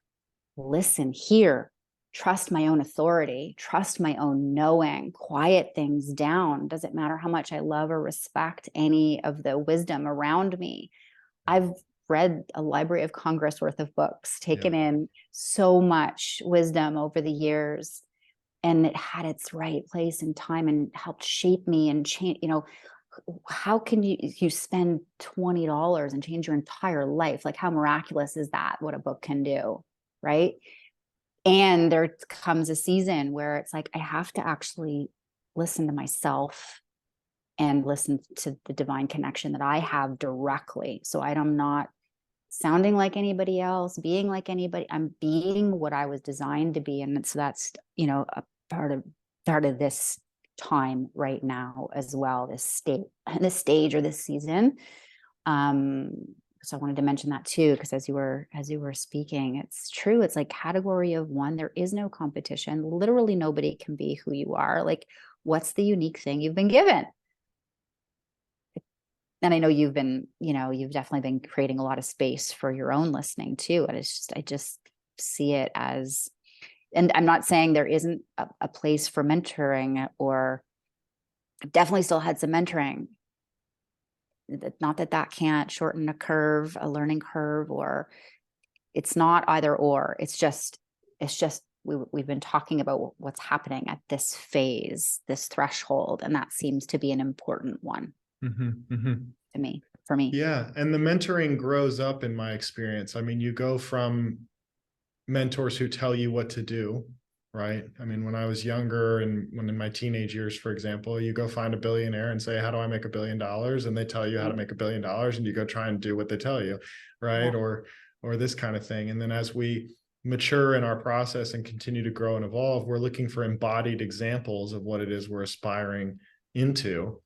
listen, hear, trust my own authority, trust my own knowing, quiet things down. Doesn't matter how much I love or respect any of the wisdom around me. I've read a Library of Congress worth of books, taken in so much wisdom over the years, and it had its right place and time and helped shape me and change. How can you spend $20 and change your entire life? Like, how miraculous is that? What a book can do, right? And there comes a season where it's like, I have to actually listen to myself and listen to the divine connection that I have directly. So I'm not sounding like anybody else, being like anybody. I'm being what I was designed to be. And so that's, a part of this time right now as well, this stage or this season. So I wanted to mention that too, because as you were speaking, it's true. It's like category of one. There is no competition. Literally nobody can be who you are. Like, what's the unique thing you've been given? And I know you've definitely been creating a lot of space for your own listening too. And I just see it as, and I'm not saying there isn't a place for mentoring, or I've definitely still had some mentoring. Not that can't shorten a learning curve, or it's not either or. It's just we've been talking about what's happening at this phase, this threshold, and that seems to be an important one for me. Yeah. And the mentoring grows up in my experience. I mean, you go from mentors who tell you what to do, right? I mean, when I was younger and when in my teenage years, for example, you go find a billionaire and say, how do I make $1 billion? And they tell you how to make $1 billion, and you go try and do what they tell you, right? Yeah. Or this kind of thing. And then as we mature in our process and continue to grow and evolve, we're looking for embodied examples of what it is we're aspiring into,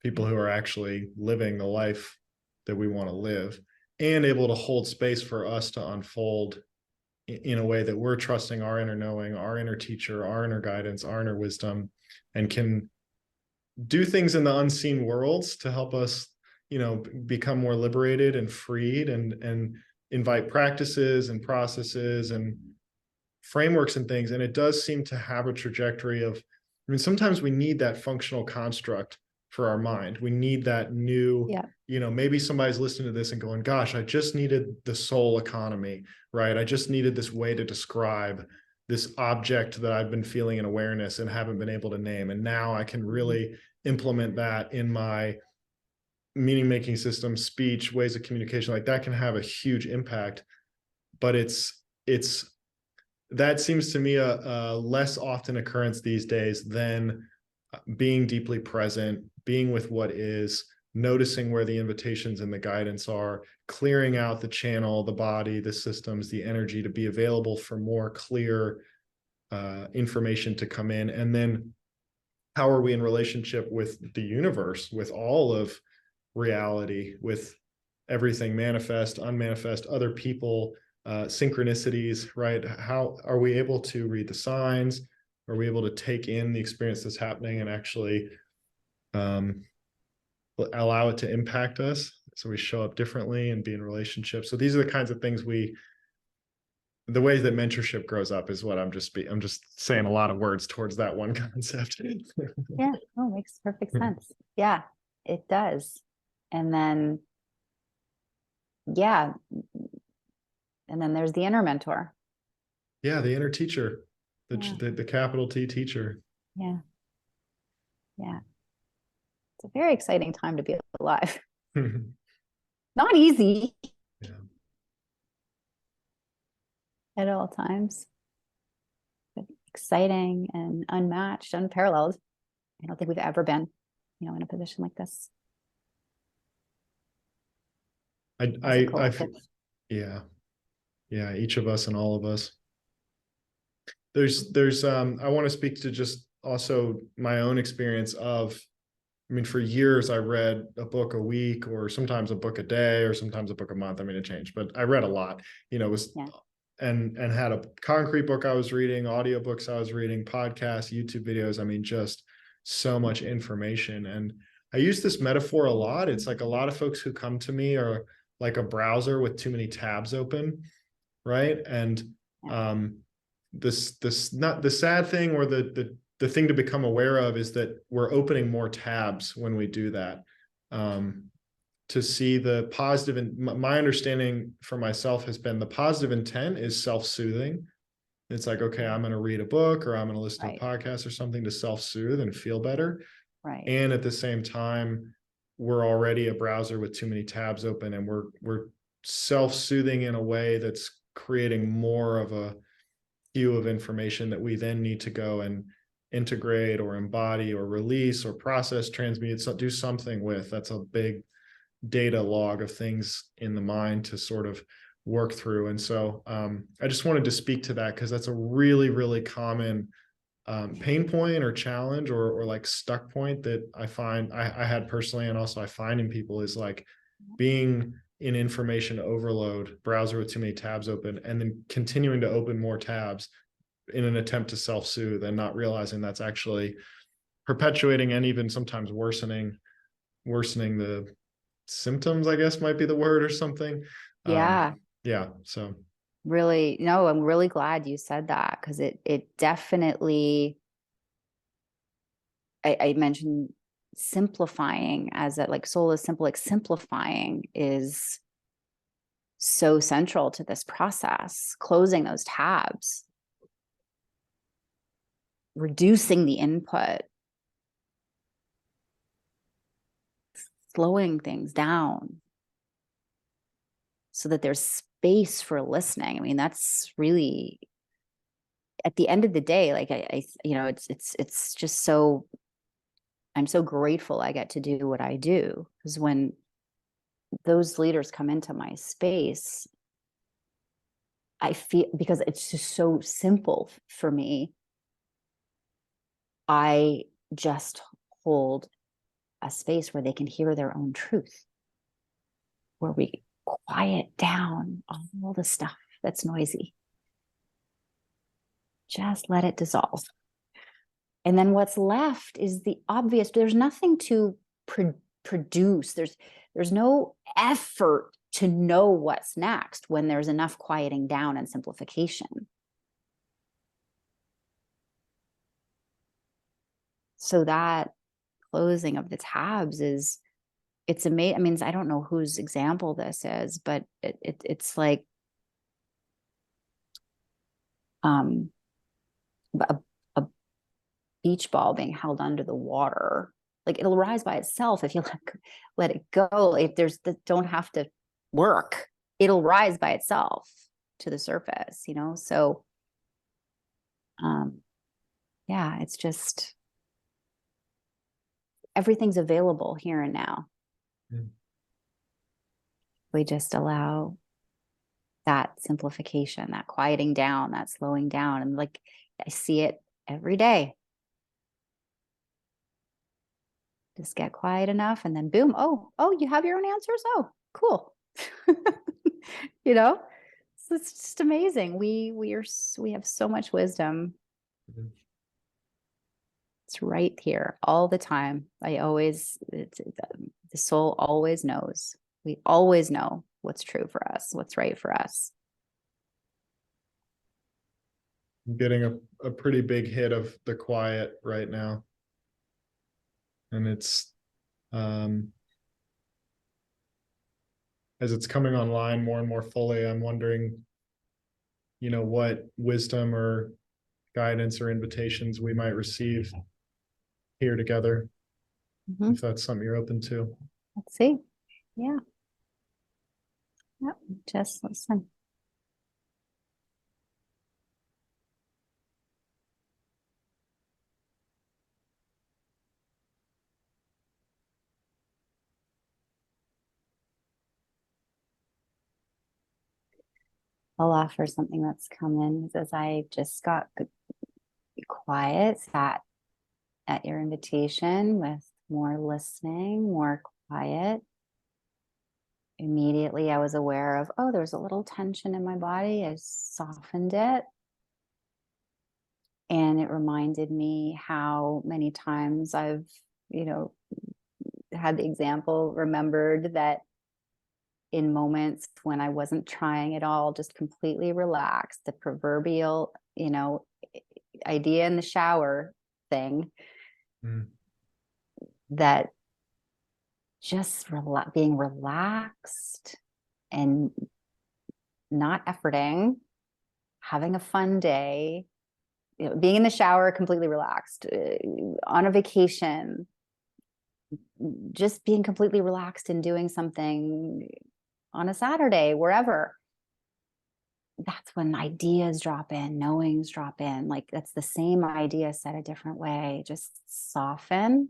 people who are actually living the life that we want to live and able to hold space for us to unfold in a way that we're trusting our inner knowing, our inner teacher, our inner guidance, our inner wisdom, and can do things in the unseen worlds to help us, become more liberated and freed, and invite practices and processes and frameworks and things. And it does seem to have a trajectory of, I mean, sometimes we need that functional construct for our mind. We need that new, maybe somebody's listening to this and going, gosh, I just needed the soul economy, right? I just needed this way to describe this object that I've been feeling in awareness and haven't been able to name. And now I can really implement that in my meaning making system, speech, ways of communication. Like that can have a huge impact, but that seems to me a less often occurrence these days than being deeply present, being with what is, noticing where the invitations and the guidance are, clearing out the channel, the body, the systems, the energy to be available for more clear information to come in. And then how are we in relationship with the universe, with all of reality, with everything manifest, unmanifest, other people, synchronicities, right? How are we able to read the signs? Are we able to take in the experience that's happening and actually allow it to impact us so we show up differently and be in relationships? So these are the kinds of things the ways that mentorship grows up is what I'm just saying a lot of words towards that one concept. Yeah, oh, makes perfect sense. Yeah, it does. And then, and then there's the inner mentor. Yeah, the inner teacher, the capital T teacher. Yeah. It's a very exciting time to be alive. Not easy. Yeah. At all times. But exciting and unmatched, unparalleled. I don't think we've ever been, in a position like this. Yeah, each of us and all of us. There's I want to speak to just also my own experience of, I mean, for years I read a book a week, or sometimes a book a day, or sometimes a book a month. I mean, it changed, but I read a lot, and had a concrete book I was reading, audiobooks I was reading, podcasts, YouTube videos. I mean, just so much information. And I use this metaphor a lot. It's like a lot of folks who come to me are like a browser with too many tabs open, right? And this not the sad thing, or the thing to become aware of, is that we're opening more tabs when we do that. To see the positive, and my understanding for myself has been the positive intent is self-soothing. It's like, okay, I'm going to read a book, or I'm going to listen to a podcast or something to self-soothe and feel better. Right. And at the same time, we're already a browser with too many tabs open, and we're self-soothing in a way that's creating more of a queue of information that we then need to go and integrate or embody or release or process, transmute, do something with. That's a big data log of things in the mind to sort of work through. And so I just wanted to speak to that, because that's a really, really common pain point or challenge or like stuck point that I find I had personally, and also I find in people, is like being in information overload, browser with too many tabs open, and then continuing to open more tabs in an attempt to self-soothe, and not realizing that's actually perpetuating and even sometimes worsening the symptoms, I guess might be the word, or something. So really, no, I'm really glad you said that, because it definitely, I mentioned simplifying as that, like, soul is simple, like simplifying is so central to this process, closing those tabs, reducing the input, slowing things down so that there's space for listening. I mean, that's really, at the end of the day, like it's just so, I'm so grateful I get to do what I do, because when those leaders come into my space, I feel, because it's just so simple for me, I just hold a space where they can hear their own truth, where we quiet down all the stuff that's noisy. Just let it dissolve. And then what's left is the obvious. There's nothing to produce. There's no effort to know what's next when there's enough quieting down and simplification. So that closing of the tabs is, it's amazing. I mean, I don't know whose example this is, but it's like a beach ball being held under the water. Like, it'll rise by itself if you let it go. If there's don't have to work, it'll rise by itself to the surface, you know? So yeah, it's just, everything's available here and now. We just allow that simplification, that quieting down, that slowing down. And like, I see it every day. Just get quiet enough, and then boom, oh, you have your own answers. Oh, cool. You know, so it's just amazing. We have so much wisdom. It's right here all the time. The soul always knows. We always know what's true for us, what's right for us. I'm getting a pretty big hit of the quiet right now. And it's, as it's coming online more and more fully, I'm wondering, you know, what wisdom or guidance or invitations we might receive here together, if that's something you're open to. Let's see. Yeah. Yep. Just listen. I'll offer something that's come in as I just got quiet, sat at your invitation with more listening, more quiet. Immediately I was aware of, oh, there's a little tension in my body. I softened it. And it reminded me how many times I've, had the example, remembered that in moments when I wasn't trying at all, just completely relaxed, the proverbial, idea in the shower thing, that just being relaxed and not efforting, having a fun day, being in the shower completely relaxed, on a vacation, just being completely relaxed and doing something on a Saturday, wherever. That's when ideas drop in, knowings drop in. Like, that's the same idea said a different way. Just soften.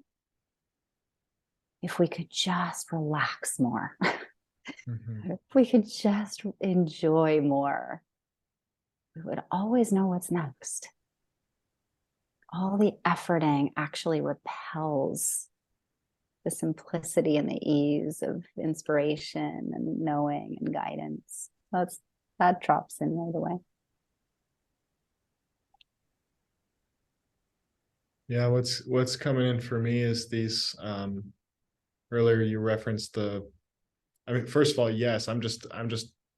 If we could just relax more, if we could just enjoy more, we would always know what's next. All the efforting actually repels the simplicity and the ease of inspiration and knowing and guidance. That drops in right away. Yeah, what's coming in for me is these, earlier you referenced first of all, yes, I'm just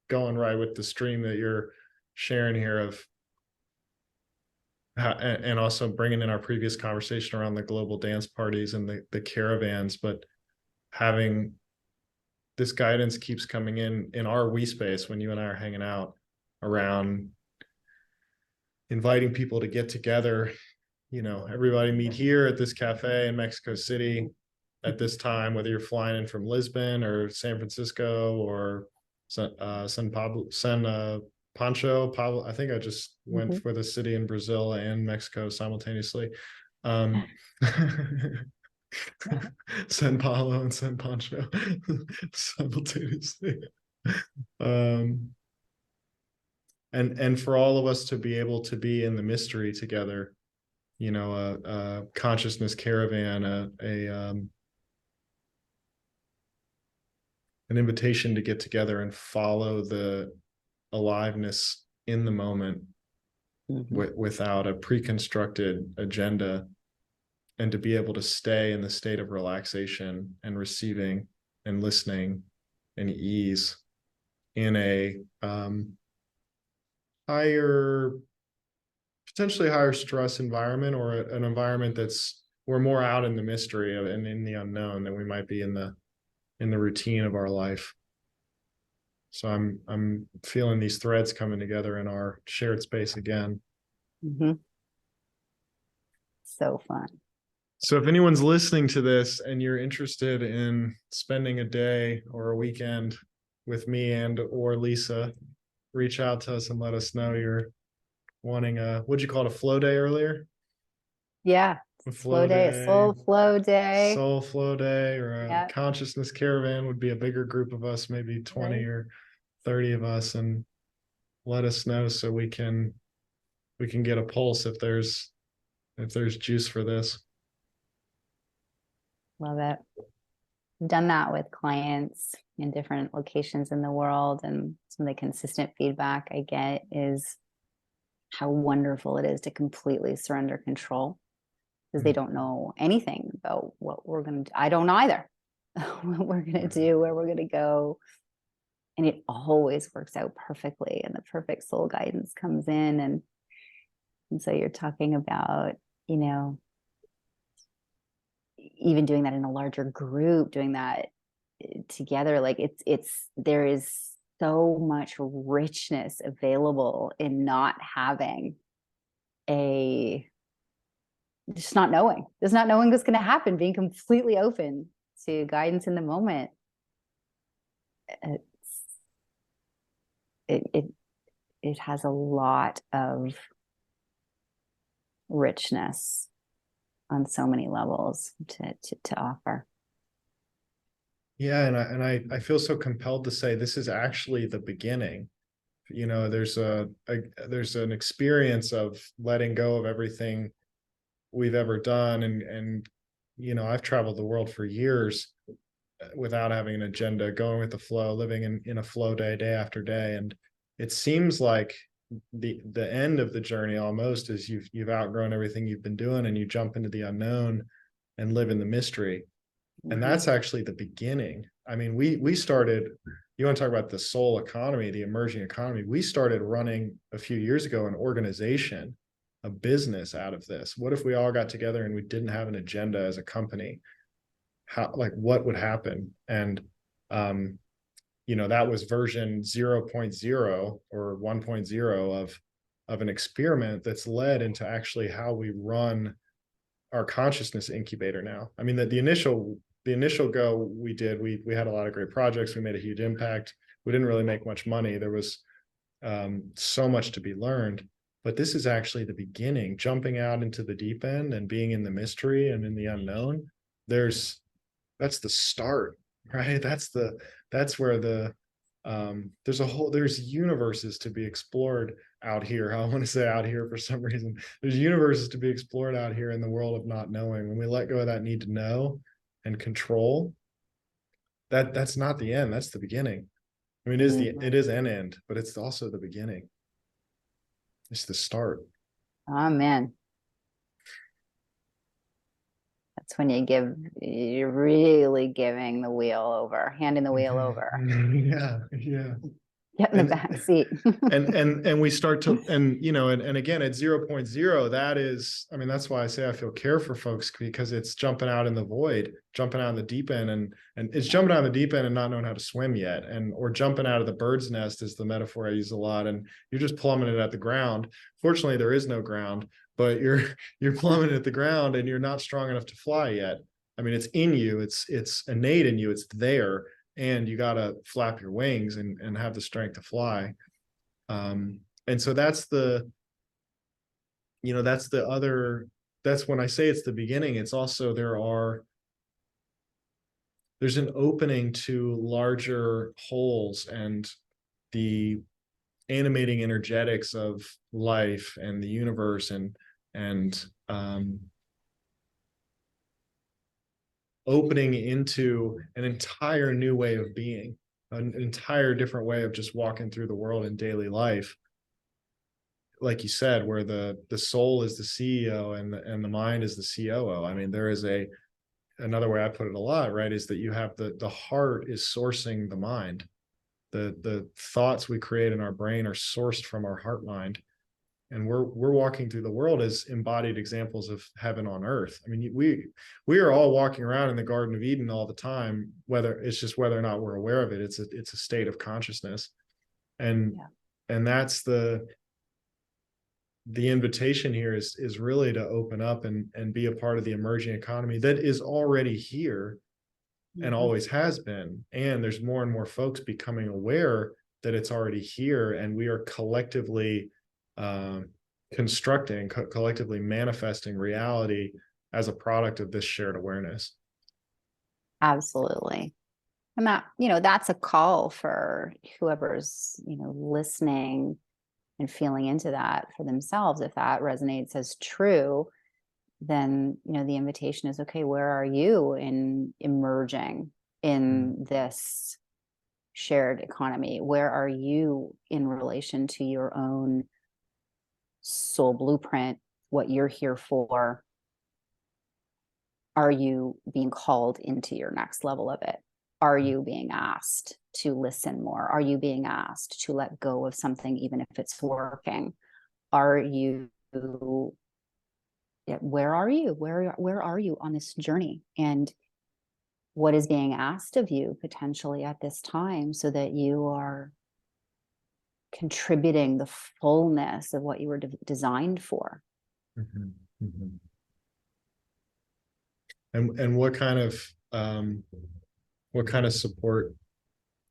going right with the stream that you're sharing here of and also bringing in our previous conversation around the global dance parties and the caravans, but having this guidance keeps coming in our we space when you and I are hanging out, around inviting people to get together. Everybody meet here at this cafe in Mexico City at this time, whether you're flying in from Lisbon or San Francisco or Pancho, Pablo. I think I just went Mhm. for the city in Brazil and Mexico simultaneously. Um, San Paulo and San Pancho simultaneously. Um, and for all of us to be able to be in the mystery together, you know, a consciousness caravan, an invitation to get together and follow the aliveness in the moment Mhm. without a pre-constructed agenda, and to be able to stay in the state of relaxation and receiving and listening and ease in a higher, potentially higher stress environment, or an environment that's, we're more out in the mystery of, and in the unknown than we might be in the routine of our life. So I'm feeling these threads coming together in our shared space again. Mhm. So fun. So if anyone's listening to this and you're interested in spending a day or a weekend with me and or Lisa, reach out to us and let us know you're wanting a, what'd you call it, a flow day earlier? Yeah. A Flow flow day, a day, soul flow day. soul flow day, or a Yeah. consciousness caravan would be a bigger group of us, maybe 20 Right. or 30 of us, and let us know so we can get a pulse if there's juice for this. Love it. Done that with clients in different locations in the world, and some of the consistent feedback I get is how wonderful it is to completely surrender control, because they don't know anything about what we're going to do. I don't either. What we're going to do, where we're going to go, and it always works out perfectly, and the perfect soul guidance comes in. And so you're talking about, you know, even doing that in a larger group, doing that together, like it's there is so much richness available in not having a, just not knowing what's going to happen, being completely open to guidance in the moment. It's, it it has a lot of richness on so many levels to offer. Yeah, and I feel so compelled to say this is actually the beginning. You know, there's an experience of letting go of everything we've ever done, and you know, I've traveled the world for years without having an agenda, going with the flow, living in a flow day after day, and it seems like the end of the journey almost is you've outgrown everything you've been doing, and you jump into the unknown and live in the mystery. And Mm-hmm. that's actually the beginning. I mean, we started, you want to talk about the soul economy, the emerging economy, we started running a few years ago an organization, a business out of this. What if we all got together and we didn't have an agenda as a company? How, like, what would happen? And um you know, that was version 0.0 or 1.0 of an experiment that's led into actually how we run our consciousness incubator now. I mean, the initial go we did, we had a lot of great projects, we made a huge impact, we didn't really make much money, there was so much to be learned, but this is actually the beginning, jumping out into the deep end and being in the mystery and in the unknown. There's That's the start, right? That's where there's universes to be explored out here. I want to say out here for some reason. There's universes to be explored out here in the world of not knowing. When we let go of that need to know and control, that's not the end. That's the beginning. I mean, it is an end, but it's also the beginning. It's the start. Amen. That's when you're really giving the wheel over, handing the wheel over, Yeah, yeah. get in the back seat. And we start to, and you know, and again at 0.0, that is, I mean, that's why I say I feel care for folks, because it's jumping out in the void, jumping out in the deep end, and it's jumping out in the deep end and not knowing how to swim yet, and or jumping out of the bird's nest is the metaphor I use a lot, and you're just plummeting at the ground. Fortunately, there is no ground, but you're plummeting at the ground and you're not strong enough to fly yet. I mean, it's in you, it's innate in you, it's there. and you got to flap your wings and have the strength to fly. And so that's the, that's when I say it's the beginning, it's also, there's an opening to larger wholes and the animating energetics of life and the universe, and opening into an entire new way of being, an entire different way of just walking through the world in daily life. Like you said, where the soul is the CEO and the mind is the COO. I mean, there is another way I put it a lot, right, is that you have the heart is sourcing the mind. The thoughts we create in our brain are sourced from our heart mind. And we're walking through the world as embodied examples of heaven on earth. I mean, we are all walking around in the Garden of Eden all the time, whether or not we're aware of it. It's a state of consciousness. And that's the invitation here is really to open up and be a part of the emerging economy that is already here and always has been. And there's more and more folks becoming aware that it's already here, and we are collectively constructing, collectively manifesting reality as a product of this shared awareness. Absolutely. And that, that's a call for whoever's, listening and feeling into that for themselves. If that resonates as true, then, the invitation is, okay, where are you in emerging in this shared economy? Where are you in relation to your own soul blueprint, what you're here for? Are you being called into your next level of it? Are you being asked to listen more? Are you being asked to let go of something, even if it's working? Are you, where are you? Where are you on this journey? And what is being asked of you potentially at this time, so that you are contributing the fullness of what you were designed for? And what kind of support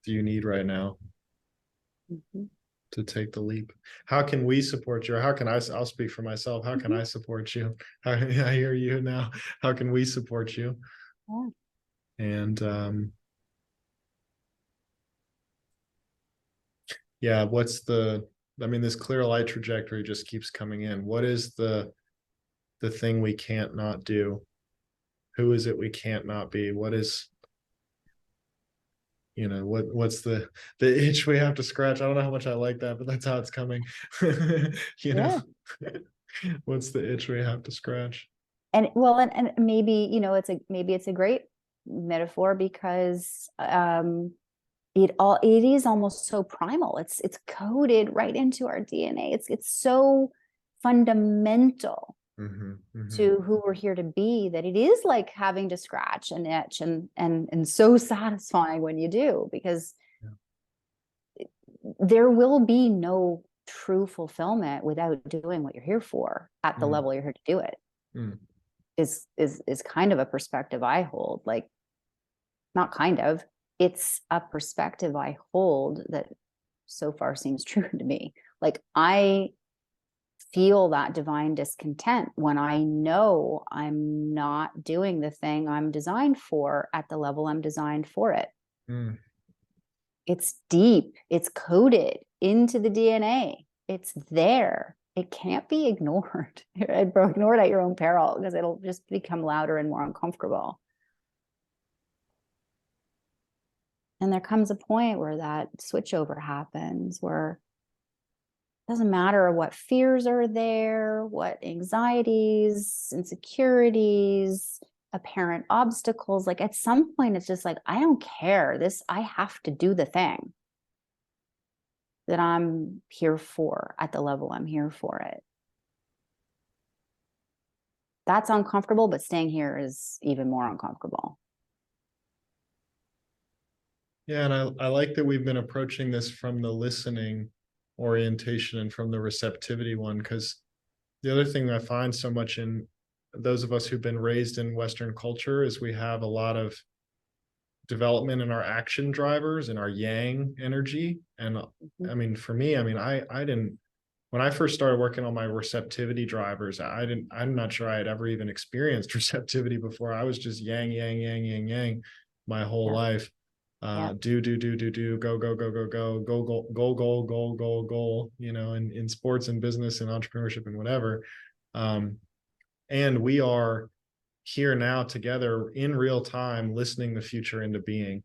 do you need right now to take the leap? How can we support you? Or how can I'll speak for myself. How can I support you? I hear you now. How can we support you? And this clear light trajectory just keeps coming in. What is the thing we can't not do? Who is it we can't not be? What is, what's the itch we have to scratch? I don't know how much I like that, but that's how it's coming. What's the itch we have to scratch? And maybe, it's a great metaphor, because it is almost so primal. It's coded right into our DNA. It's so fundamental to who we're here to be, that it is like having to scratch and itch, and so satisfying when you do, because there will be no true fulfillment without doing what you're here for at the level you're here to do it. Is kind of a perspective I hold. Like, not kind of, it's a perspective I hold that so far seems true to me. Like, I feel that divine discontent when I know I'm not doing the thing I'm designed for at the level I'm designed for it. It's deep. It's coded into the DNA. It's there. It can't be ignored. Ignored at your own peril, because it'll just become louder and more uncomfortable. And there comes a point where that switchover happens, where it doesn't matter what fears are there, what anxieties, insecurities, apparent obstacles. Like, at some point, it's just like, I don't care. I have to do the thing that I'm here for at the level I'm here for it. That's uncomfortable, but staying here is even more uncomfortable. Yeah, and I like that we've been approaching this from the listening orientation and from the receptivity one, because the other thing I find so much in those of us who've been raised in Western culture is we have a lot of development in our action drivers and our yang energy. And I mean, for me, I mean, I didn't, when I first started working on my receptivity drivers, I'm not sure I had ever even experienced receptivity before. I was just yang, yang, yang, yang, yang my whole life. Do, go, go, go, go, go, go, go, go, go, go, go, go, you know, in sports and business and entrepreneurship and whatever. And we are here now together in real time, listening the future into being.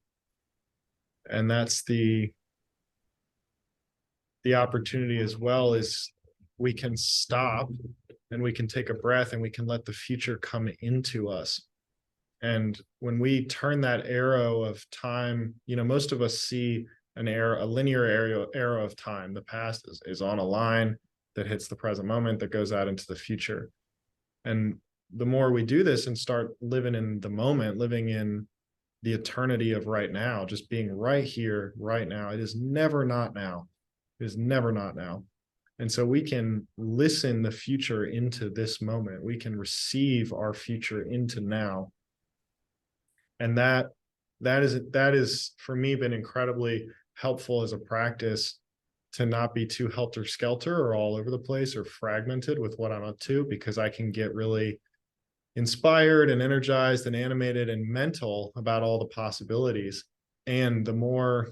And that's the opportunity as well, is we can stop and we can take a breath and we can let the future come into us. And when we turn that arrow of time, you know, most of us see a linear arrow of time. The past is on a line that hits the present moment that goes out into the future. And the more we do this and start living in the moment, living in the eternity of right now, just being right here, right now, it is never not now. It is never not now. And so we can listen the future into this moment. We can receive our future into now. And that is for me been incredibly helpful as a practice, to not be too helter-skelter or all over the place or fragmented with what I'm up to, because I can get really inspired and energized and animated and mental about all the possibilities. And the more,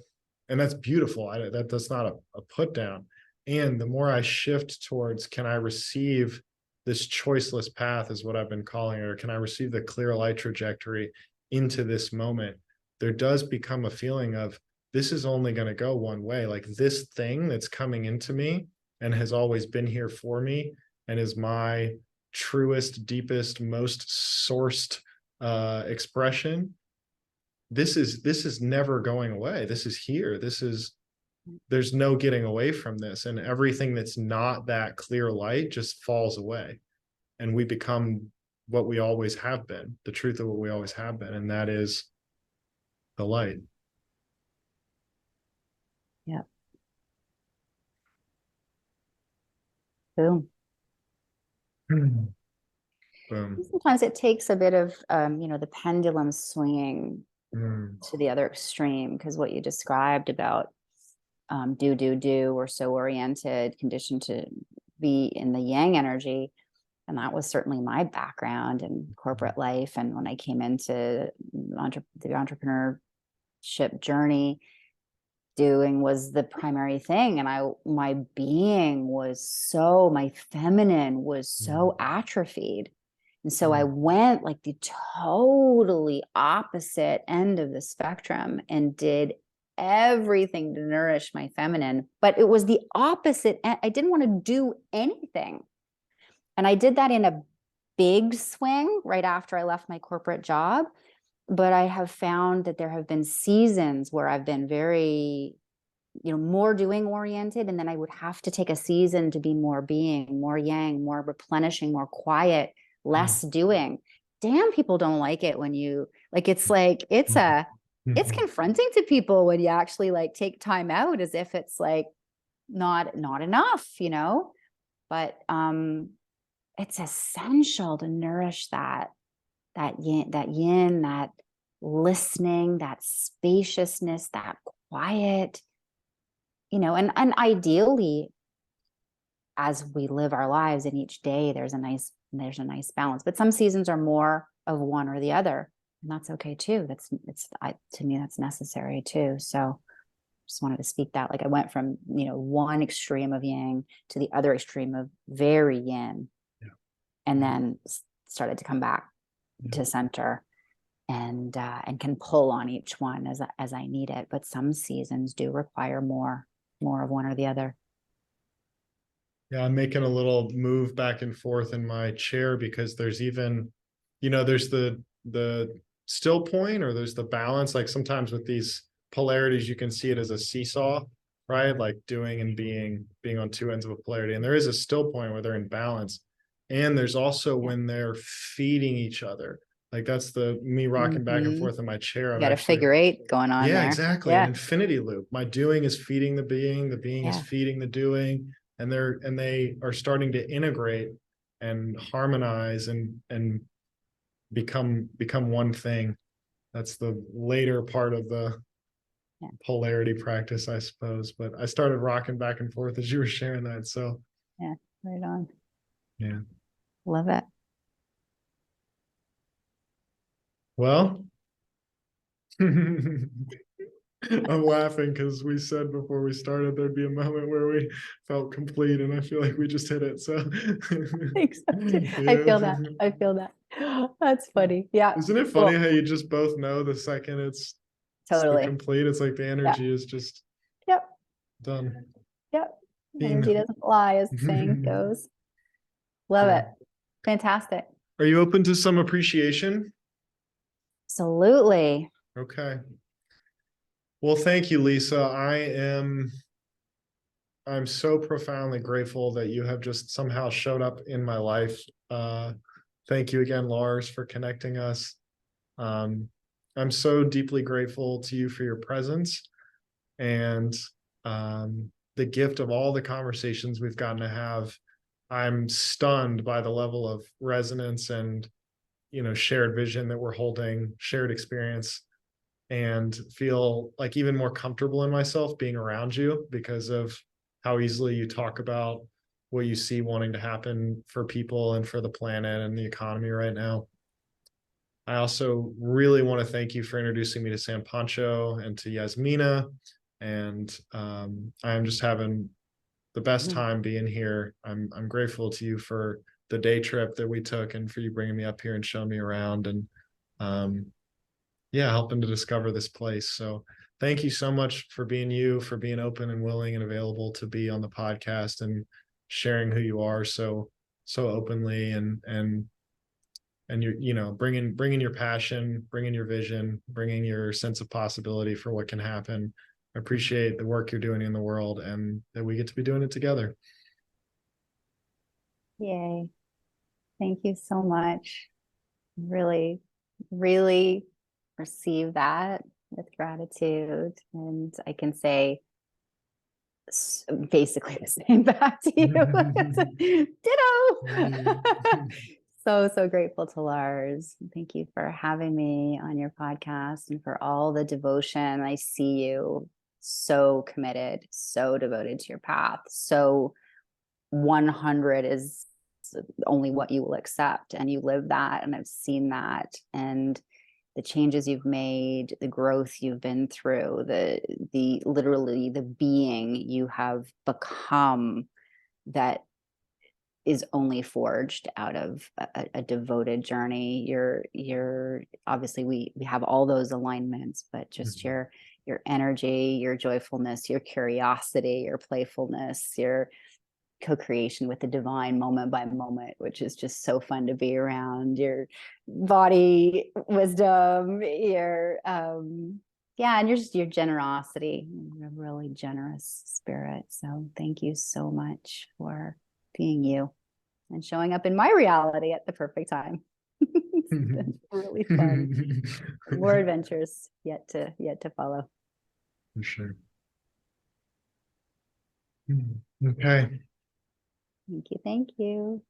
and that's beautiful, that's not a put down. And the more I shift towards, can I receive this choiceless path, is what I've been calling it, or can I receive the clear light trajectory into this moment, there does become a feeling of, this is only going to go one way. Like, this thing that's coming into me and has always been here for me and is my truest, deepest, most sourced expression, this is never going away. This is here. There's no getting away from this. And everything that's not that clear light just falls away. And we become what we always have been, the truth of what we always have been. And that is the light. Yeah. Boom. Boom. Sometimes it takes a bit of, the pendulum swinging to the other extreme, because what you described about we're so oriented, conditioned to be in the yang energy. And that was certainly my background in corporate life. And when I came into the entrepreneurship journey, doing was the primary thing. And my feminine was so atrophied. And so I went like the totally opposite end of the spectrum and did everything to nourish my feminine, but it was the opposite. I didn't want to do anything. And I did that in a big swing right after I left my corporate job. But I have found that there have been seasons where I've been very, more doing oriented. And then I would have to take a season to be more being, more yang, more replenishing, more quiet, less doing. Damn, people don't like it when you it's confronting to people when you actually take time out, as if it's not enough, but it's essential to nourish that yin, that listening, that spaciousness, that quiet, and ideally, as we live our lives in each day, there's a nice balance. But some seasons are more of one or the other, and that's okay too. To me, that's necessary too. So just wanted to speak that, I went from, one extreme of yang to the other extreme of very yin, and then started to come back to center, and can pull on each one as I need it. But some seasons do require more of one or the other. Yeah, I'm making a little move back and forth in my chair, because there's even, there's the still point, or there's the balance. Like, sometimes with these polarities, you can see it as a seesaw, right? Like doing and being on two ends of a polarity. And there is a still point where they're in balance. And there's also when they're feeding each other. Like, that's me rocking back and forth in my chair. You got a figure eight going on there. Yeah, exactly. An infinity loop. My doing is feeding the being is feeding the doing. And they are starting to integrate and harmonize and become one thing. that's the later part of the Yeah. polarity practice, I suppose. But I started rocking back and forth as you were sharing that. So Yeah, right on. yeah. Love it. Well, I'm laughing because we said before we started there'd be a moment where we felt complete, and I feel like we just hit it. So Thanks. I yeah. feel that. I feel that. That's funny. Yeah. Isn't it funny Well, how you just both know the second it's the totally. complete, it's like the Yeah. energy is just Yep. done. Yep. Being Energy doesn't lie, as the saying goes. Love cool. it. Fantastic. Are you open to some appreciation? Absolutely. Okay. Well, thank you, Lisa. I'm so profoundly grateful that you have just somehow showed up in my life. Thank you again, Lars, for connecting us. Um, I'm so deeply grateful to you for your presence and the gift of all the conversations we've gotten to have. I'm stunned by the level of resonance and shared vision that we're holding, shared experience, and feel like even more comfortable in myself being around you because of how easily you talk about what you see wanting to happen for people and for the planet and the economy right now. I also really want to thank you for introducing me to San Pancho and to Yasmina. And I'm just having the best time being here. I'm grateful to you for the day trip that we took and for you bringing me up here and showing me around and um, yeah, helping to discover this place. So thank you so much for being you, for being open and willing and available to be on the podcast and sharing who you are so openly and you're bringing your passion, bringing your vision, bringing your sense of possibility for what can happen. I appreciate the work you're doing in the world and that we get to be doing it together. Yay. Thank you so much. Really, really receive that with gratitude. And I can say basically the same back to you. Ditto. So grateful to Lars. Thank you for having me on your podcast and for all the devotion. I see you so committed, so devoted to your path. So 100 is only what you will accept, and you live that, and I've seen that, and the changes you've made, the growth you've been through, the literally the being you have become, that is only forged out of a devoted journey. You're obviously we have all those alignments, but just your energy, your joyfulness, your curiosity, your playfulness, your co-creation with the divine moment by moment, which is just so fun to be around, your body wisdom, your yeah, and your generosity, a really generous spirit. So thank you so much for being you and showing up in my reality at the perfect time. It's been really fun. More adventures yet to follow. For sure. Okay. Thank you. Thank you.